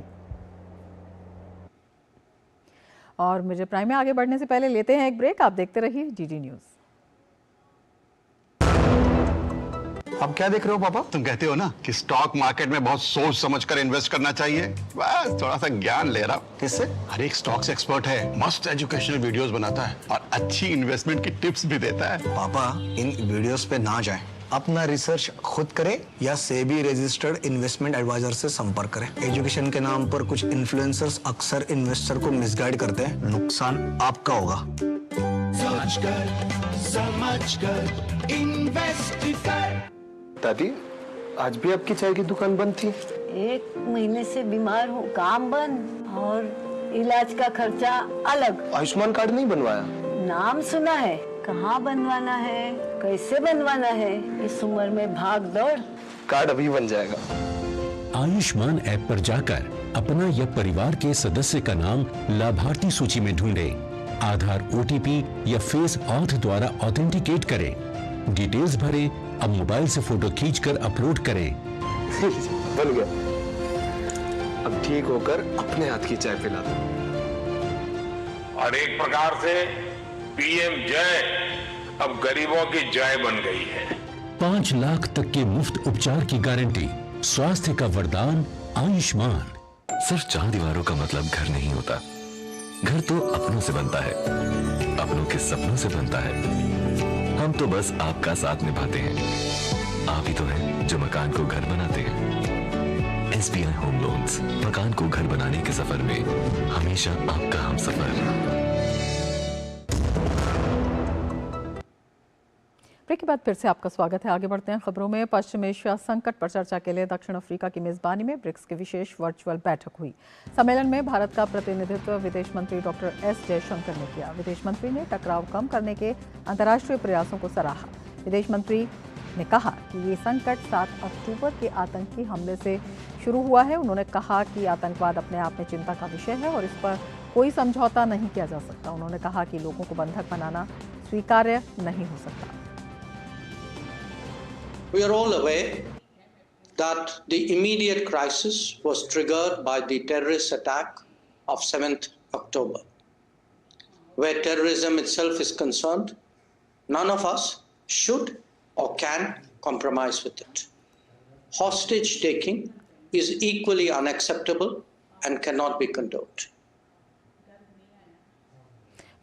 और मुझे प्राइम में आगे बढ़ने से पहले लेते हैं एक ब्रेक। आप देखते रहिए GG न्यूज। अब क्या देख रहे हो पापा? तुम कहते हो ना कि स्टॉक मार्केट में बहुत सोच समझ कर इन्वेस्ट करना चाहिए, बस थोड़ा सा ज्ञान ले रहा हूँ। किससे? हर एक स्टॉक्स एक्सपर्ट है, मस्त एजुकेशनल वीडियोस बनाता है और अच्छी इन्वेस्टमेंट की टिप्स भी देता है। पापा इन वीडियोस पे ना जाएं, अपना रिसर्च खुद करें या सेबी रजिस्टर्ड इन्वेस्टमेंट एडवाइजर से संपर्क करें। एजुकेशन के नाम पर कुछ इन्फ्लुएंसर्स अक्सर इन्वेस्टर को मिसगाइड करते हैं, नुकसान आपका होगा। समझ कर इन्वेस्ट कर। दादी आज भी आपकी चाय की दुकान बंद थी? 1 महीने से बीमार हूँ, काम बंद और इलाज का खर्चा अलग। आयुष्मान कार्ड नहीं बनवाया? नाम सुना है, कहाँ बनवाना है, कैसे बनवाना है, इस उम्र में भाग दौड़। कार्ड अभी बन जाएगा। आयुष्मान ऐप पर जाकर अपना या परिवार के सदस्य का नाम लाभार्थी सूची में ढूंढे, आधार OTP या फेस ऑथ द्वारा ऑथेंटिकेट करें, डिटेल्स भरें, अब मोबाइल से फोटो खींचकर अपलोड करें। बन गया। अब ठीक होकर अपने हाथ की चाय पिला दो। और एक प्रकार से PM जय अब गरीबों की जय बन गई है। 5 लाख तक के मुफ्त उपचार की गारंटी, स्वास्थ्य का वरदान आयुष्मान। सिर्फ 4 दीवारों का मतलब घर नहीं होता। घर तो अपनों से बनता है, अपनों के सपनों से बनता है। हम तो बस आपका साथ निभाते हैं। आप ही तो हैं जो मकान को घर बनाते हैं। SBI होम लोन्स, मकान को घर बनाने के सफर में हमेशा आपका हमसफर। ब्रेक के बाद फिर से आपका स्वागत है। आगे बढ़ते हैं खबरों में। पश्चिम एशिया संकट पर चर्चा के लिए दक्षिण अफ्रीका की मेजबानी में ब्रिक्स की विशेष वर्चुअल बैठक हुई। सम्मेलन में भारत का प्रतिनिधित्व विदेश मंत्री डॉक्टर S जयशंकर ने किया। विदेश मंत्री ने टकराव कम करने के अंतर्राष्ट्रीय प्रयासों को सराहा। विदेश मंत्री ने कहा कि ये संकट 7 अक्टूबर के आतंकी हमले से शुरू हुआ है। उन्होंने कहा कि आतंकवाद अपने आप में चिंता का विषय है और इस पर कोई समझौता नहीं किया जा सकता। उन्होंने कहा कि लोगों को बंधक बनाना स्वीकार्य नहीं हो सकता। We are all aware that the immediate crisis was triggered by the terrorist attack of 7th October. Where terrorism itself is concerned, none of us should or can compromise with it. Hostage taking is equally unacceptable and cannot be condoned.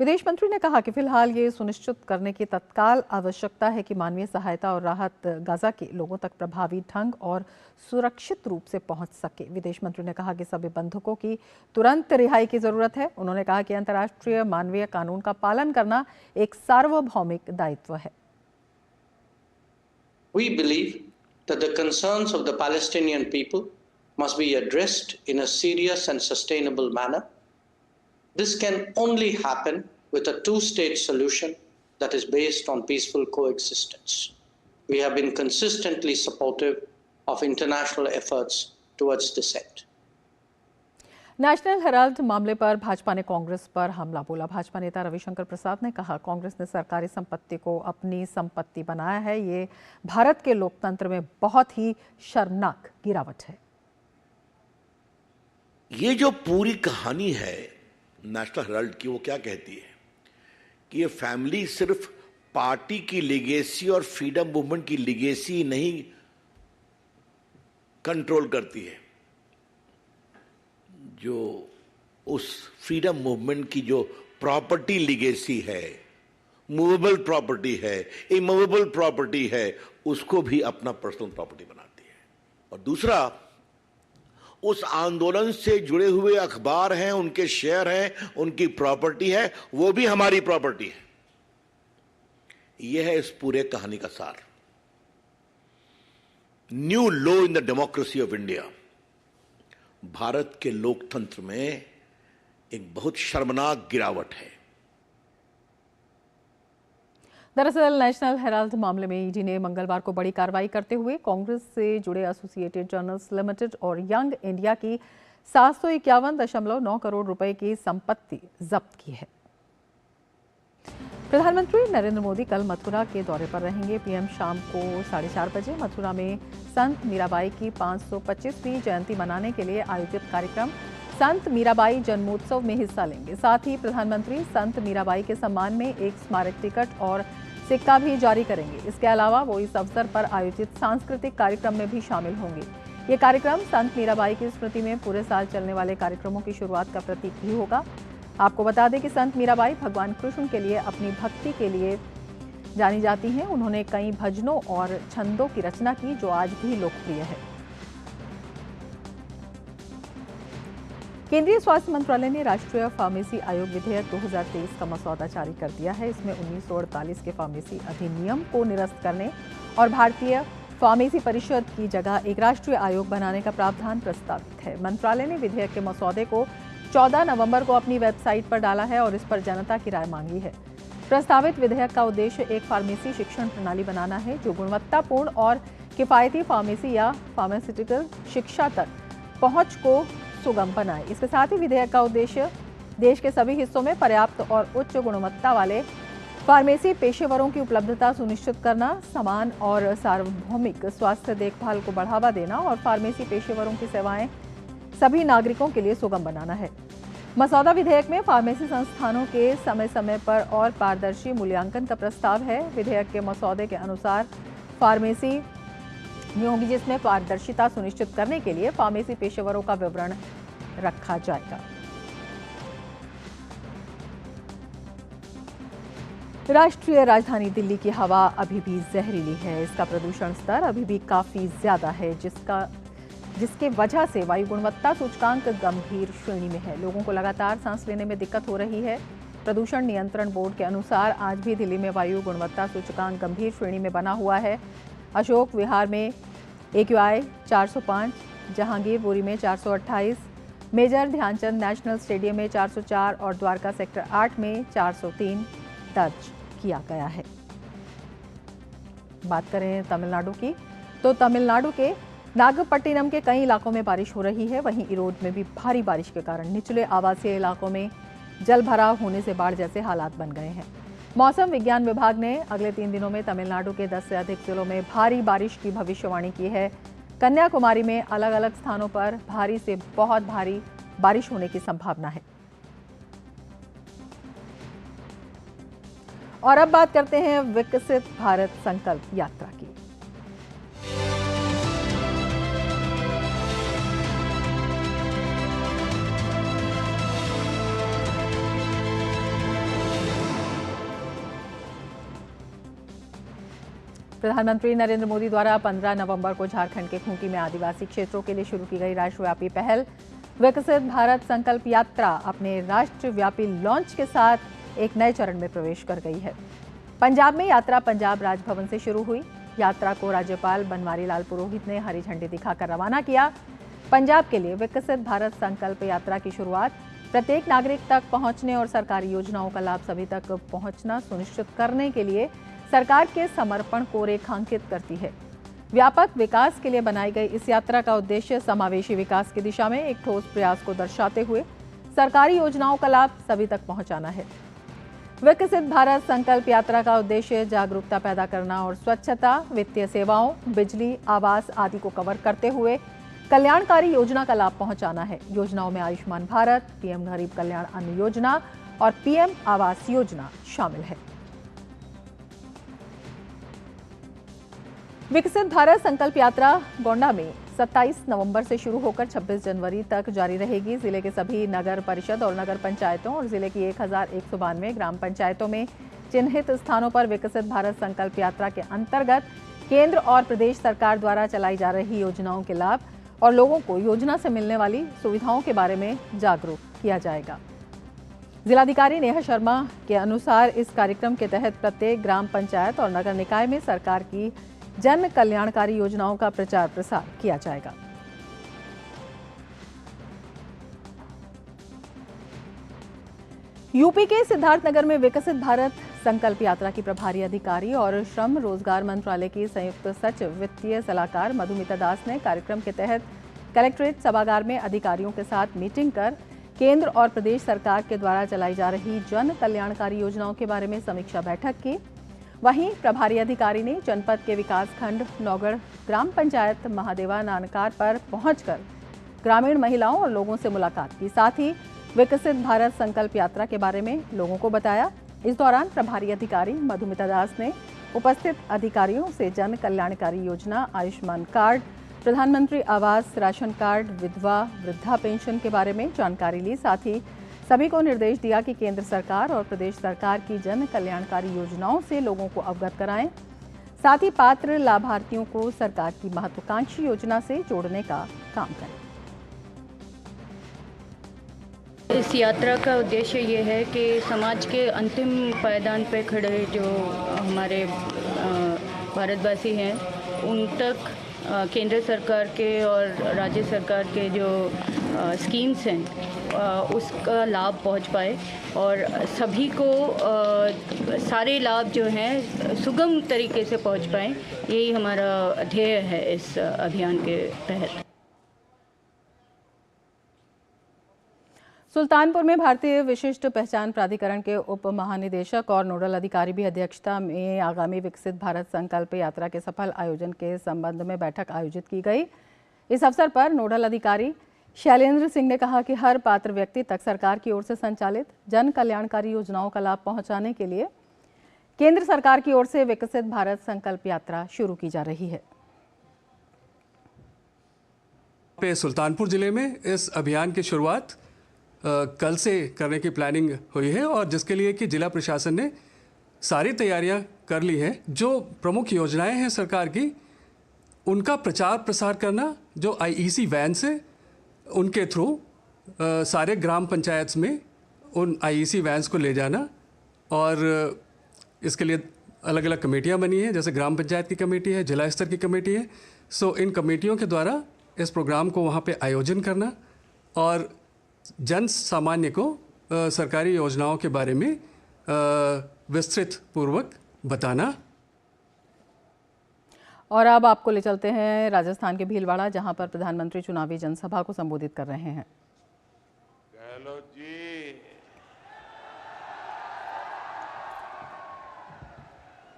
विदेश मंत्री ने कहा कि फिलहाल ये सुनिश्चित करने की तत्काल आवश्यकता है कि मानवीय सहायता और राहत गाजा के लोगों तक प्रभावी ढंग और सुरक्षित रूप से पहुंच सके। विदेश मंत्री ने कहा कि सभी बंधकों की तुरंत रिहाई की जरूरत है। उन्होंने कहा कि अंतर्राष्ट्रीय मानवीय कानून का पालन करना एक सार्वभौमिक दायित्व है। We believe that the concerns of the Palestinian people must be addressed in a serious and sustainable manner. This can only happen with a two-state solution that is based on peaceful coexistence. We have been consistently supportive of international efforts towards this end. National Herald मामले पर भाजपा ने कांग्रेस पर हमला बोला। भाजपा नेता रविशंकर प्रसाद ने कहा, कांग्रेस ने सरकारी संपत्ति को अपनी संपत्ति बनाया है। ये भारत के लोकतंत्र में बहुत ही शर्मनाक गिरावट है। ये जो पूरी कहानी है नेशनल हेराल्ड की, वो क्या कहती है कि ये फैमिली सिर्फ पार्टी की लिगेसी और फ्रीडम मूवमेंट की लिगेसी नहीं कंट्रोल करती है, जो उस फ्रीडम मूवमेंट की जो प्रॉपर्टी लिगेसी है, मूवेबल प्रॉपर्टी है, इमूवेबल प्रॉपर्टी है, उसको भी अपना पर्सनल प्रॉपर्टी बनाती है। और दूसरा, उस आंदोलन से जुड़े हुए अखबार हैं, उनके शेयर हैं, उनकी प्रॉपर्टी है, वो भी हमारी प्रॉपर्टी है। यह है इस पूरे कहानी का सार। New low in the democracy of India. Bharat के लोकतंत्र में एक बहुत शर्मनाक गिरावट है। दरअसल नेशनल हेराल्ड मामले में ईडी ने मंगलवार को बड़ी कार्रवाई करते हुए कांग्रेस से जुड़े एसोसिएटेड जर्नल्स लिमिटेड और यंग इंडिया की 751.9 करोड़ रुपए की संपत्ति जब्त की है। प्रधानमंत्री नरेंद्र मोदी कल मथुरा के दौरे पर रहेंगे। पीएम शाम को 4:30 बजे मथुरा में संत मीराबाई की 525वीं जयंती मनाने के लिए आयोजित कार्यक्रम संत मीराबाई जन्मोत्सव में हिस्सा लेंगे। साथ ही प्रधानमंत्री संत मीराबाई के सम्मान में एक स्मारक टिकट और सिक्का भी जारी करेंगे। इसके अलावा वो इस अवसर पर आयोजित सांस्कृतिक कार्यक्रम में भी शामिल होंगे। ये कार्यक्रम संत मीराबाई की स्मृति में पूरे साल चलने वाले कार्यक्रमों की शुरुआत का प्रतीक भी होगा। आपको बता दें कि संत मीराबाई भगवान कृष्ण के लिए अपनी भक्ति के लिए जानी जाती हैं। उन्होंने कई भजनों और छंदों की रचना की जो आज भी लोकप्रिय है। केंद्रीय स्वास्थ्य मंत्रालय ने राष्ट्रीय फार्मेसी आयोग विधेयक 2023 का मसौदा जारी कर दिया है। इसमें 1948 के फार्मेसी अधिनियम को निरस्त करने और भारतीय फार्मेसी परिषद की जगह एक राष्ट्रीय आयोग बनाने का प्रावधान प्रस्तावित है। मंत्रालय ने विधेयक के मसौदे को 14 नवंबर को अपनी वेबसाइट पर डाला है और इस पर जनता की राय मांगी है। प्रस्तावित विधेयक का उद्देश्य एक फार्मेसी शिक्षण प्रणाली बनाना है जो गुणवत्तापूर्ण और किफायती फार्मेसी या फार्मास्यूटिकल शिक्षा तक पहुंच को सुगम बनाए। इसके साथ ही विधेयक का उद्देश्य देश के सभी हिस्सों में पर्याप्त और उच्च गुणवत्ता वाले फार्मेसी पेशेवरों की उपलब्धता सुनिश्चित करना, समान और सार्वभौमिक स्वास्थ्य देखभाल को बढ़ावा देना और फार्मेसी पेशेवरों की सेवाएं सभी नागरिकों के लिए सुगम बनाना है। मसौदा विधेयक में फार्मेसी संस्थानों के समय समय पर और पारदर्शी मूल्यांकन का प्रस्ताव है। विधेयक के मसौदे के अनुसार फार्मेसी में होगी, जिसमें पारदर्शिता सुनिश्चित करने के लिए फार्मेसी पेशेवरों का विवरण रखा जाएगा। राष्ट्रीय राजधानी दिल्ली की हवा अभी भी जहरीली है। इसका प्रदूषण स्तर अभी भी काफी ज्यादा है, जिसके वजह से वायु गुणवत्ता सूचकांक गंभीर श्रेणी में है। लोगों को लगातार सांस लेने में दिक्कत हो रही है। प्रदूषण नियंत्रण बोर्ड के अनुसार आज भी दिल्ली में वायु गुणवत्ता सूचकांक गंभीर श्रेणी में बना हुआ है। अशोक विहार में AQI 405, जहांगीरपुरी में 428, मेजर ध्यानचंद नेशनल स्टेडियम में 404 और द्वारका सेक्टर 8 में 403 दर्ज किया गया है। बात करें तमिलनाडु की, तो तमिलनाडु के नागपट्टिनम के कई इलाकों में बारिश हो रही है। वहीं इरोड में भी भारी बारिश के कारण निचले आवासीय इलाकों में जल भराव होने से बाढ़ जैसे हालात बन गए हैं। मौसम विज्ञान विभाग ने अगले 3 दिनों में तमिलनाडु के 10 से अधिक जिलों में भारी बारिश की भविष्यवाणी की है। कन्याकुमारी में अलग अलग स्थानों पर भारी से बहुत भारी बारिश होने की संभावना है। और अब बात करते हैं विकसित भारत संकल्प यात्रा की। प्रधानमंत्री नरेंद्र मोदी द्वारा 15 नवंबर को झारखंड के खूंटी में आदिवासी क्षेत्रों के लिए शुरू की गई राष्ट्रव्यापी पहल विकसित भारत संकल्प यात्रा अपने राष्ट्रव्यापी लॉन्च के साथ एक नए चरण में प्रवेश कर गई है। पंजाब में यात्रा पंजाब राजभवन से शुरू हुई। यात्रा को राज्यपाल बनवारी लाल पुरोहित ने हरी झंडी दिखाकर रवाना किया। पंजाब के लिए विकसित भारत संकल्प यात्रा की शुरुआत प्रत्येक नागरिक तक पहुंचने और सरकारी योजनाओं का लाभ सभी तक पहुंचना सुनिश्चित करने के लिए सरकार के समर्पण को रेखांकित करती है। व्यापक विकास के लिए बनाई गई इस यात्रा का उद्देश्य समावेशी विकास की दिशा में एक ठोस प्रयास को दर्शाते हुए सरकारी योजनाओं का लाभ सभी तक पहुंचाना है। विकसित भारत संकल्प यात्रा का उद्देश्य जागरूकता पैदा करना और स्वच्छता, वित्तीय सेवाओं, बिजली, आवास आदि को कवर करते हुए कल्याणकारी योजना का लाभ पहुंचाना है। योजनाओं में आयुष्मान भारत, पीएम गरीब कल्याण अन्न योजना और पीएम आवास योजना शामिल है। विकसित भारत संकल्प यात्रा गोंडा में 27 नवंबर से शुरू होकर 26 जनवरी तक जारी रहेगी। जिले के सभी नगर परिषद और नगर पंचायतों और जिले की 1192 ग्राम पंचायतों में चिन्हित स्थानों पर विकसित भारत संकल्प यात्रा के अंतर्गत केंद्र और प्रदेश सरकार द्वारा चलाई जा रही योजनाओं के लाभ और लोगों को योजना से मिलने वाली सुविधाओं के बारे में जागरूक किया जाएगा। जिलाधिकारी नेहा शर्मा के अनुसार इस कार्यक्रम के तहत प्रत्येक ग्राम पंचायत और नगर निकाय में सरकार की जन कल्याणकारी योजनाओं का प्रचार प्रसार किया जाएगा। यूपी के सिद्धार्थनगर में विकसित भारत संकल्प यात्रा की प्रभारी अधिकारी और श्रम रोजगार मंत्रालय की संयुक्त सचिव वित्तीय सलाहकार मधुमिता दास ने कार्यक्रम के तहत कलेक्ट्रेट सभागार में अधिकारियों के साथ मीटिंग कर केंद्र और प्रदेश सरकार के द्वारा चलाई जा रही जन कल्याणकारी योजनाओं के बारे में समीक्षा बैठक की। वहीं प्रभारी अधिकारी ने जनपद के विकासखंड नौगढ़ ग्राम पंचायत महादेवा नानकार पर पहुंचकर ग्रामीण महिलाओं और लोगों से मुलाकात की। साथ ही विकसित भारत संकल्प यात्रा के बारे में लोगों को बताया। इस दौरान प्रभारी अधिकारी मधुमिता दास ने उपस्थित अधिकारियों से जन कल्याणकारी योजना, आयुष्मान कार्ड, प्रधानमंत्री आवास, राशन कार्ड, विधवा वृद्धा पेंशन के बारे में जानकारी ली। साथ ही सभी को निर्देश दिया कि केंद्र सरकार और प्रदेश सरकार की जन कल्याणकारी योजनाओं से लोगों को अवगत कराएं। साथ ही पात्र लाभार्थियों को सरकार की महत्वाकांक्षी योजना से जोड़ने का काम करें। इस यात्रा का उद्देश्य ये है कि समाज के अंतिम पायदान पर खड़े जो हमारे भारतवासी हैं उन तक केंद्र सरकार के और राज्य सरकार के जो स्कीम्स हैं उसका लाभ पहुंच पाए और सभी को सारे लाभ जो हैं सुगम तरीके से पहुंच पाएं। यही हमारा ध्येय है इस अभियान के तहत। सुल्तानपुर में भारतीय विशिष्ट पहचान प्राधिकरण के उप महानिदेशक और नोडल अधिकारी भी अध्यक्षता में आगामी विकसित भारत संकल्प यात्रा के सफल आयोजन के संबंध में बैठक आयोजित की गई। इस अवसर पर नोडल अधिकारी शैलेंद्र सिंह ने कहा कि हर पात्र व्यक्ति तक सरकार की ओर से संचालित जन कल्याणकारी योजनाओं का लाभ पहुंचाने के लिए केंद्र सरकार की ओर से विकसित भारत संकल्प यात्रा शुरू की जा रही है। सुल्तानपुर जिले में इस अभियान की शुरुआत कल से करने की प्लानिंग हुई है और जिसके लिए कि जिला प्रशासन ने सारी तैयारियां कर ली हैं। जो प्रमुख योजनाएं हैं सरकार की, उनका प्रचार प्रसार करना, जो आईईसी वैन से उनके थ्रू सारे ग्राम पंचायत में उन आईईसी वैन्स को ले जाना, और इसके लिए अलग अलग कमेटियां बनी हैं, जैसे ग्राम पंचायत की कमेटी है, जिला स्तर की कमेटी है। सो इन कमेटियों के द्वारा इस प्रोग्राम को वहाँ पे आयोजन करना और जन सामान्य को सरकारी योजनाओं के बारे में विस्तृत पूर्वक बताना। और अब आपको ले चलते हैं राजस्थान के भीलवाड़ा, जहां पर प्रधानमंत्री चुनावी जनसभा को संबोधित कर रहे हैं। गहलोत जी,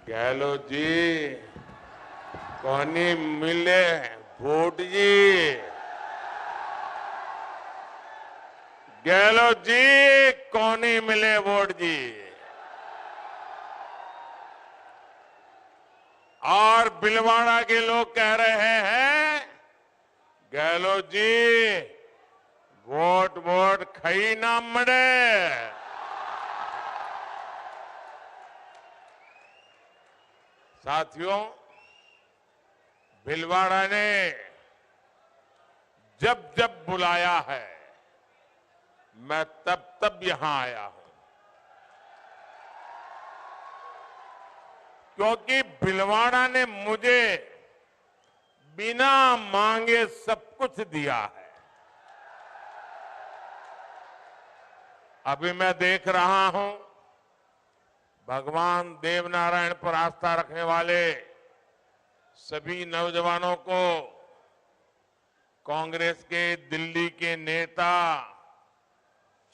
गहलोत जी, कोनी मिले वोट जी, गहलोत जी, कोनी मिले वोट जी। और भीलवाड़ा के लोग कह रहे हैं, गहलोत जी, वोट वोट खई ना मड़े। साथियों, भीलवाड़ा ने जब जब बुलाया है, मैं तब तब यहां आया हूं, क्योंकि भीलवाड़ा ने मुझे बिना मांगे सब कुछ दिया है। अभी मैं देख रहा हूं, भगवान देवनारायण पर आस्था रखने वाले सभी नौजवानों को कांग्रेस के दिल्ली के नेता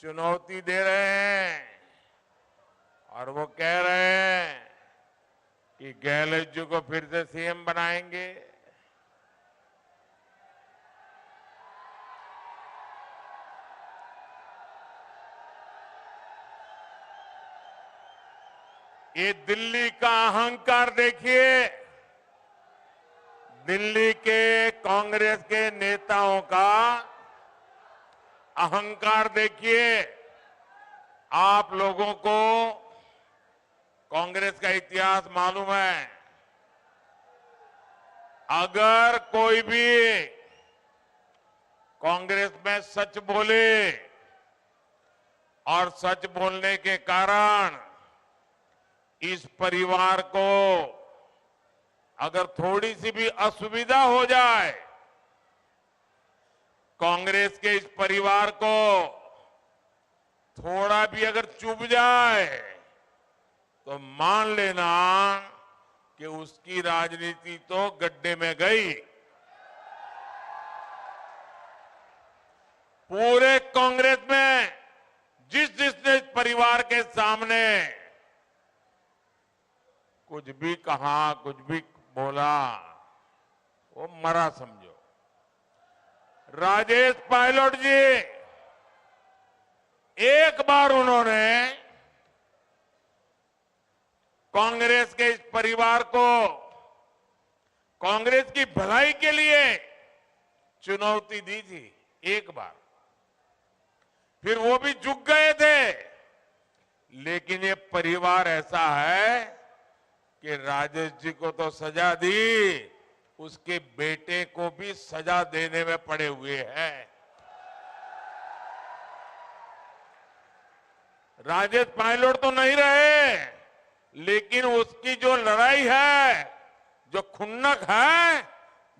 चुनौती दे रहे हैं और वो कह रहे हैं कि गहलोत जी को फिर से सीएम बनाएंगे। ये दिल्ली का अहंकार देखिए, दिल्ली के कांग्रेस के नेताओं का अहंकार देखिए। आप लोगों को कांग्रेस का इतिहास मालूम है। अगर कोई भी कांग्रेस में सच बोले और सच बोलने के कारण इस परिवार को अगर थोड़ी सी भी असुविधा हो जाए, कांग्रेस के इस परिवार को थोड़ा भी अगर चुभ जाए, तो मान लेना कि उसकी राजनीति तो गड्ढे में गई। पूरे कांग्रेस में जिसने इस परिवार के सामने कुछ भी कहा, कुछ भी बोला, वो मरा समझो। राजेश पायलट जी, एक बार उन्होंने कांग्रेस के इस परिवार को कांग्रेस की भलाई के लिए चुनौती दी थी, एक बार। फिर वो भी झुक गए थे। लेकिन ये परिवार ऐसा है कि राजेश जी को तो सजा दी, उसके बेटे को भी सजा देने में पड़े हुए हैं। राजेश पायलट तो नहीं रहे, लेकिन उसकी जो लड़ाई है, जो खुन्नक है,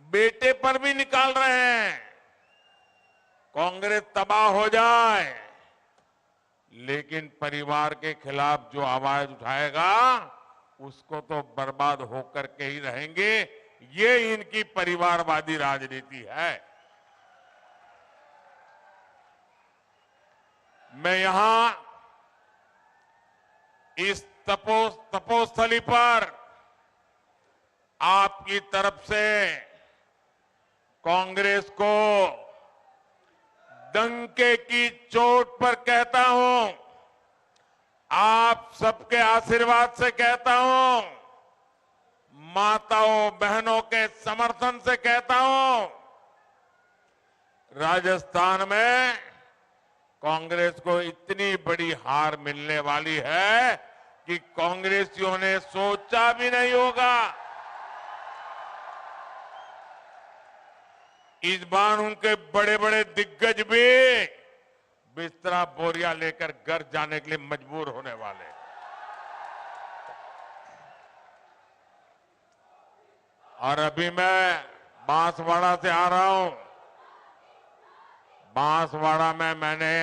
बेटे पर भी निकाल रहे हैं। कांग्रेस तबाह हो जाए, लेकिन परिवार के खिलाफ जो आवाज उठाएगा, उसको तो बर्बाद होकर के ही रहेंगे। ये इनकी परिवारवादी राजनीति है। मैं यहां इस तपोस्थली पर आपकी तरफ से कांग्रेस को डंके की चोट पर कहता हूं, आप सबके आशीर्वाद से कहता हूं, माताओं बहनों के समर्थन से कहता हूं, राजस्थान में कांग्रेस को इतनी बड़ी हार मिलने वाली है कि कांग्रेसियों ने सोचा भी नहीं होगा। इस बार उनके बड़े बड़े दिग्गज भी बिस्तरा बोरिया लेकर घर जाने के लिए मजबूर होने वाले। और अभी मैं बांसवाड़ा से आ रहा हूं। बांसवाड़ा में मैंने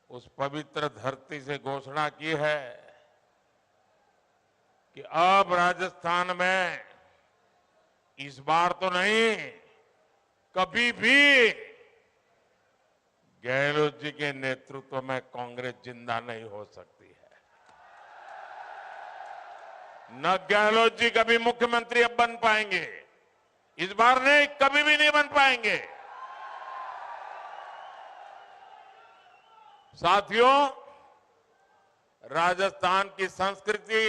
उस पवित्र धरती से घोषणा की है कि अब राजस्थान में इस बार तो नहीं, कभी भी गहलोत जी के नेतृत्व में कांग्रेस जिंदा नहीं हो सकती है। न गहलोत जी कभी मुख्यमंत्री अब बन पाएंगे, इस बार नहीं, कभी भी नहीं बन पाएंगे। साथियों, राजस्थान की संस्कृति,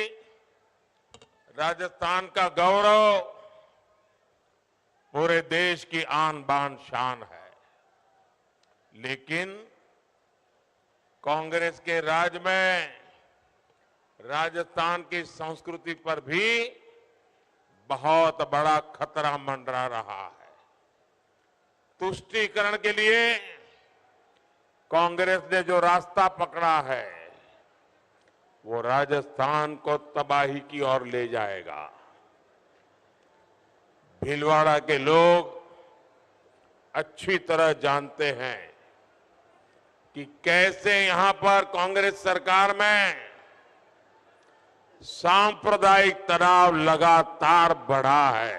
राजस्थान का गौरव पूरे देश की आन बान शान है, लेकिन कांग्रेस के राज में राजस्थान की संस्कृति पर भी बहुत बड़ा खतरा मंडरा रहा है। तुष्टीकरण के लिए कांग्रेस ने जो रास्ता पकड़ा है वो राजस्थान को तबाही की ओर ले जाएगा। भीलवाड़ा के लोग अच्छी तरह जानते हैं कि कैसे यहां पर कांग्रेस सरकार में सांप्रदायिक तनाव लगातार बढ़ा है।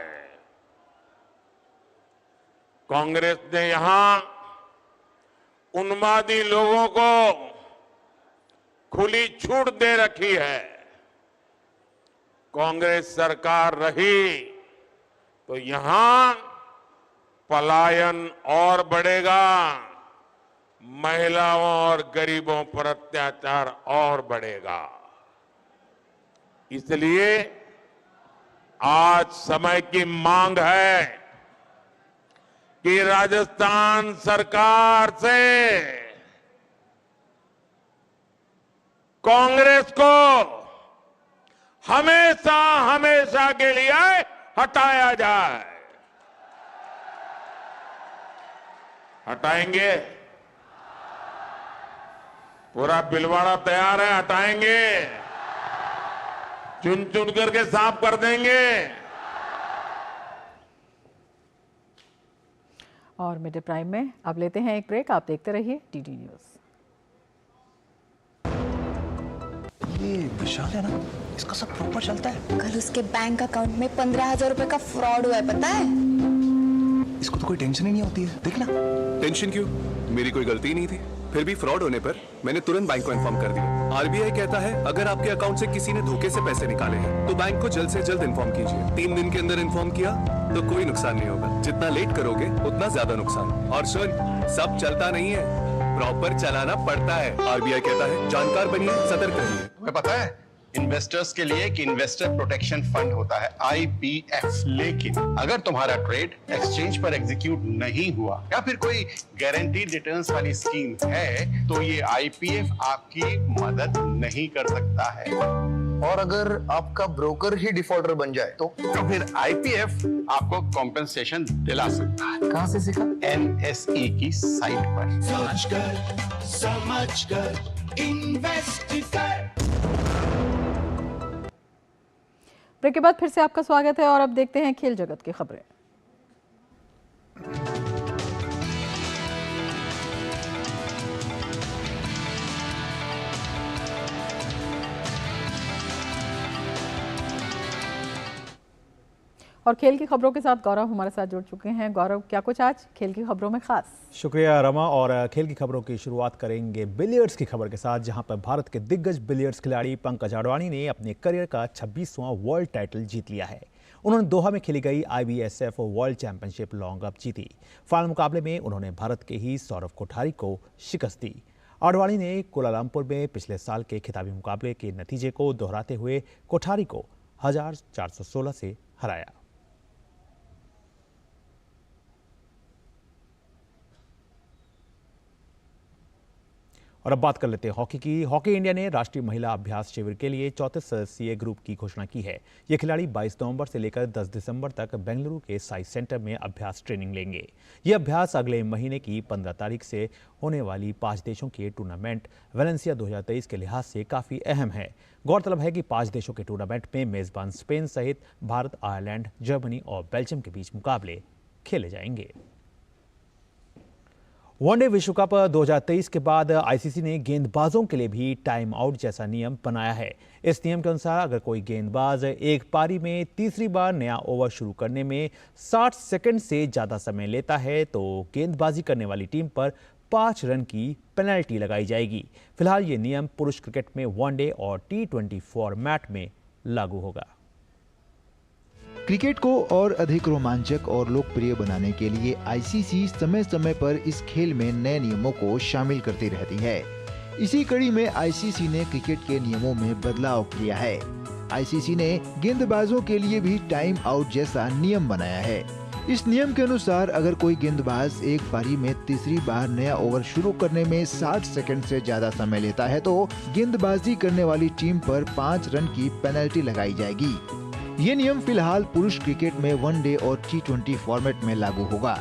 कांग्रेस ने यहां उन्मादी लोगों को खुली छूट दे रखी है। कांग्रेस सरकार रही तो यहां पलायन और बढ़ेगा, महिलाओं और गरीबों पर अत्याचार और बढ़ेगा। इसलिए आज समय की मांग है कि राजस्थान सरकार से कांग्रेस को हमेशा हमेशा के लिए हटाया जाए। हटाएंगे? पूरा भीलवाड़ा तैयार है, हटाएंगे, चुन चुन करके साफ कर देंगे। और मिड प्राइम में अब लेते हैं एक ब्रेक। आप देखते रहिए डीडी न्यूज। ये विशाल है ना, इसका सब प्रॉपर चलता है। कल उसके बैंक अकाउंट में 15,000 रुपए का फ्रॉड हुआ है, पता है? इसको तो कोई टेंशन ही नहीं होती है, देखना। टेंशन क्यों? मेरी कोई गलती नहीं थी। फिर भी फ्रॉड होने पर मैंने तुरंत बैंक को इन्फॉर्म कर दिया। आरबीआई कहता है अगर आपके अकाउंट से किसी ने धोखे से पैसे निकाले हैं तो बैंक को जल्द से जल्द इन्फॉर्म कीजिए। 3 दिन के अंदर इन्फॉर्म किया तो कोई नुकसान नहीं होगा। जितना लेट करोगे उतना ज्यादा नुकसान। और सुन, सब चलता नहीं है, प्रॉपर चलाना पड़ता है। आरबीआई कहता है जानकार बनिए, सतर्क रहिए। तुम्हें पता है इन्वेस्टर्स के लिए कि इन्वेस्टर प्रोटेक्शन फंड होता है IPF, लेकिन अगर तुम्हारा ट्रेड एक्सचेंज पर एग्जीक्यूट नहीं हुआ या फिर कोई गारंटीड रिटर्न्स वाली स्कीम है तो ये IPF आपकी मदद नहीं कर सकता है। और अगर आपका ब्रोकर ही डिफॉल्टर बन जाए तो फिर IPF आपको कॉम्पेंसेशन दिला सकता है। कहां से सीखा? NSE की साइट पर। सोचकर समझकर इन्वेस्ट कर। ब्रेक के बाद फिर से आपका स्वागत है और अब देखते हैं खेल जगत की खबरें। और खेल की खबरों के साथ गौरव हमारे साथ जुड़ चुके हैं। गौरव, क्या कुछ आज खेल की खबरों में खास? शुक्रिया रमा। और खेल की खबरों की शुरुआत करेंगे बिलियर्ड्स की खबर के साथ, जहां पर भारत के दिग्गज बिलियर्ड्स खिलाड़ी पंकज अडवाणी ने अपने करियर का 26वां वर्ल्ड टाइटल जीत लिया है। उन्होंने दोहा में खेली गई IBSF world championship long up जीती। फाइनल मुकाबले में उन्होंने भारत के ही सौरभ कोठारी को शिकस्त दी। आडवाणी ने कुलालमपुर में पिछले साल के खिताबी मुकाबले के नतीजे को दोहराते हुए कोठारी को 1416 से हराया। और अब बात कर लेते हैं हॉकी की। हॉकी इंडिया ने राष्ट्रीय महिला अभ्यास शिविर के लिए 34 सदस्यीय ग्रुप की घोषणा की है। ये खिलाड़ी 22 नवंबर से लेकर 10 दिसंबर तक बेंगलुरु के साई सेंटर में अभ्यास ट्रेनिंग लेंगे। ये अभ्यास अगले महीने की 15 तारीख से होने वाली 5 देशों के टूर्नामेंट वेलेंसिया 2023 के लिहाज से काफी अहम है। गौरतलब है कि 5 देशों के टूर्नामेंट में मेजबान स्पेन सहित भारत, आयरलैंड, जर्मनी और बेल्जियम के बीच मुकाबले खेले जाएंगे। वनडे विश्व कप 2023 के बाद आईसीसी ने गेंदबाजों के लिए भी टाइम आउट जैसा नियम बनाया है। इस नियम के अनुसार अगर कोई गेंदबाज एक पारी में तीसरी बार नया ओवर शुरू करने में 60 सेकंड से ज्यादा समय लेता है तो गेंदबाजी करने वाली टीम पर 5 रन की पेनल्टी लगाई जाएगी। फिलहाल ये नियम पुरुष क्रिकेट में वनडे और T20 फॉर्मेट में लागू होगा। क्रिकेट को और अधिक रोमांचक और लोकप्रिय बनाने के लिए आईसीसी समय समय पर इस खेल में नए नियमों को शामिल करती रहती है। इसी कड़ी में आईसीसी ने क्रिकेट के नियमों में बदलाव किया है। आईसीसी ने गेंदबाजों के लिए भी टाइम आउट जैसा नियम बनाया है। इस नियम के अनुसार अगर कोई गेंदबाज एक पारी में तीसरी बार नया ओवर शुरू करने में 60 सेकंड से ज्यादा समय लेता है तो गेंदबाजी करने वाली टीम पर 5 रन की पेनल्टी लगाई जाएगी। ये नियम फिलहाल पुरुष क्रिकेट में वनडे और T20 फॉर्मेट में लागू होगा।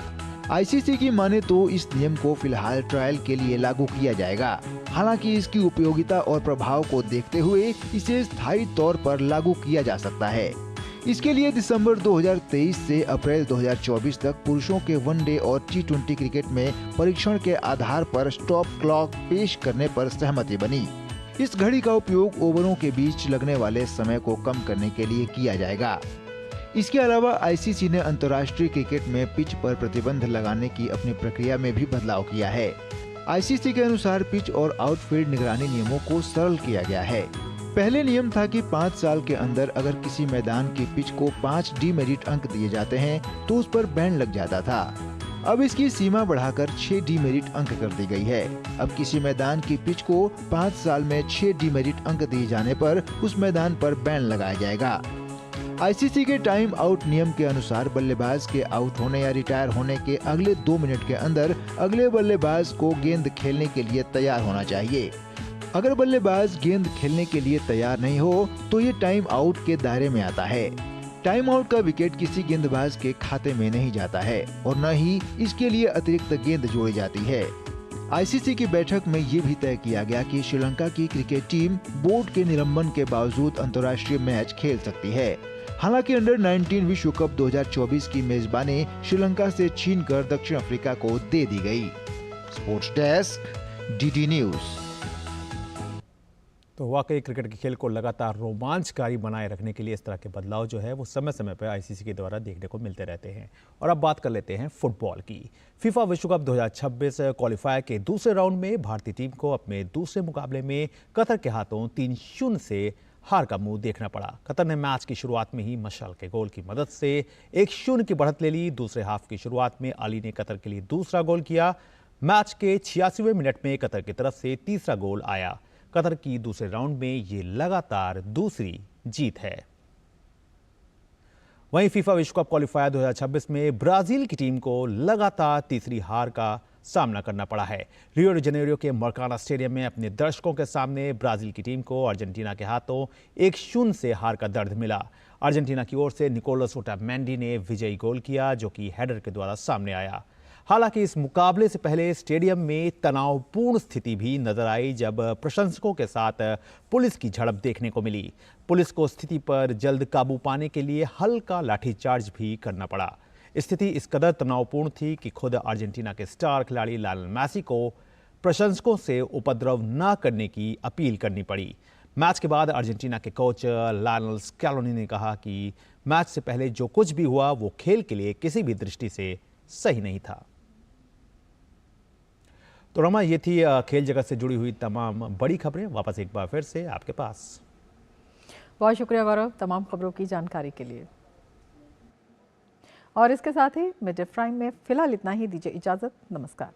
आईसीसी की माने तो इस नियम को फिलहाल ट्रायल के लिए लागू किया जाएगा। हालांकि इसकी उपयोगिता और प्रभाव को देखते हुए इसे स्थायी तौर पर लागू किया जा सकता है। इसके लिए दिसंबर 2023 से अप्रैल 2024 तक पुरुषों के वनडे और T20 क्रिकेट में परीक्षण के आधार पर स्टॉप क्लॉक पेश करने पर सहमति बनी। इस घड़ी का उपयोग ओवरों के बीच लगने वाले समय को कम करने के लिए किया जाएगा। इसके अलावा आईसीसी ने अंतर्राष्ट्रीय क्रिकेट में पिच पर प्रतिबंध लगाने की अपनी प्रक्रिया में भी बदलाव किया है। आईसीसी के अनुसार पिच और आउटफील्ड निगरानी नियमों को सरल किया गया है। पहले नियम था कि 5 साल के अंदर अगर किसी मैदान की पिच को 5 डीमेरिट अंक दिए जाते हैं तो उस पर बैन लग जाता था। अब इसकी सीमा बढ़ाकर 6 डीमेरिट अंक कर दी गई है। अब किसी मैदान की पिच को 5 साल में 6 डीमेरिट अंक दिए जाने पर उस मैदान पर बैन लगाया जाएगा। आईसीसी के टाइम आउट नियम के अनुसार बल्लेबाज के आउट होने या रिटायर होने के अगले 2 मिनट के अंदर अगले बल्लेबाज को गेंद खेलने के लिए तैयार होना चाहिए। अगर बल्लेबाज गेंद खेलने के लिए तैयार नहीं हो तो ये टाइम आउट के दायरे में आता है। टाइम आउट का विकेट किसी गेंदबाज के खाते में नहीं जाता है और न ही इसके लिए अतिरिक्त गेंद जोड़ी जाती है। आईसीसी की बैठक में ये भी तय किया गया कि श्रीलंका की क्रिकेट टीम बोर्ड के निलंबन के बावजूद अंतर्राष्ट्रीय मैच खेल सकती है। हालांकि अंडर 19 विश्व कप 2024 की मेजबानी श्रीलंका से छीनकर दक्षिण अफ्रीका को दे दी गई। Sports desk, DD news. तो वाकई क्रिकेट के खेल को लगातार रोमांचकारी बनाए रखने के लिए इस तरह के बदलाव जो है वो समय समय पर आईसीसी के द्वारा देखने को मिलते रहते हैं। और अब बात कर लेते हैं फुटबॉल की। फीफा विश्व कप 2026 क्वालिफायर के दूसरे राउंड में भारतीय टीम को अपने दूसरे मुकाबले में कतर के हाथों 3-0 से हार का मुंह देखना पड़ा। कतर ने मैच की शुरुआत में ही मशाल के गोल की मदद से 1-0 की बढ़त ले ली। दूसरे हाफ की शुरुआत में अली ने कतर के लिए दूसरा गोल किया। मैच के 86वें मिनट में कतर की तरफ से तीसरा गोल आया। कतर की दूसरे राउंड में ये लगातार दूसरी जीत है। वहीं फीफा विश्व कप क्वालिफायर 2026 में ब्राजील की टीम को लगातार तीसरी हार का सामना करना पड़ा है। रियो डी जेनेरियो के मरकाना स्टेडियम में अपने दर्शकों के सामने ब्राजील की टीम को अर्जेंटीना के हाथों 1-0 से हार का दर्द मिला। अर्जेंटीना की ओर से निकोलस ओटामेंडी ने विजयी गोल किया जो कि हेडर के द्वारा सामने आया। हालांकि इस मुकाबले से पहले स्टेडियम में तनावपूर्ण स्थिति भी नजर आई जब प्रशंसकों के साथ पुलिस की झड़प देखने को मिली। पुलिस को स्थिति पर जल्द काबू पाने के लिए हल्का लाठीचार्ज भी करना पड़ा। स्थिति इस कदर तनावपूर्ण थी कि खुद अर्जेंटीना के स्टार खिलाड़ी लायनल मेसी को प्रशंसकों से उपद्रव न करने की अपील करनी पड़ी। मैच के बाद अर्जेंटीना के कोच लायनल स्कैलोनी ने कहा कि मैच से पहले जो कुछ भी हुआ वो खेल के लिए किसी भी दृष्टि से सही नहीं था। तो रमा, ये थी खेल जगत से जुड़ी हुई तमाम बड़ी खबरें। वापस एक बार फिर से आपके पास। बहुत शुक्रिया गौरव तमाम खबरों की जानकारी के लिए। और इसके साथ ही मिड डे प्राइम में फिलहाल इतना ही। दीजिए इजाजत, नमस्कार।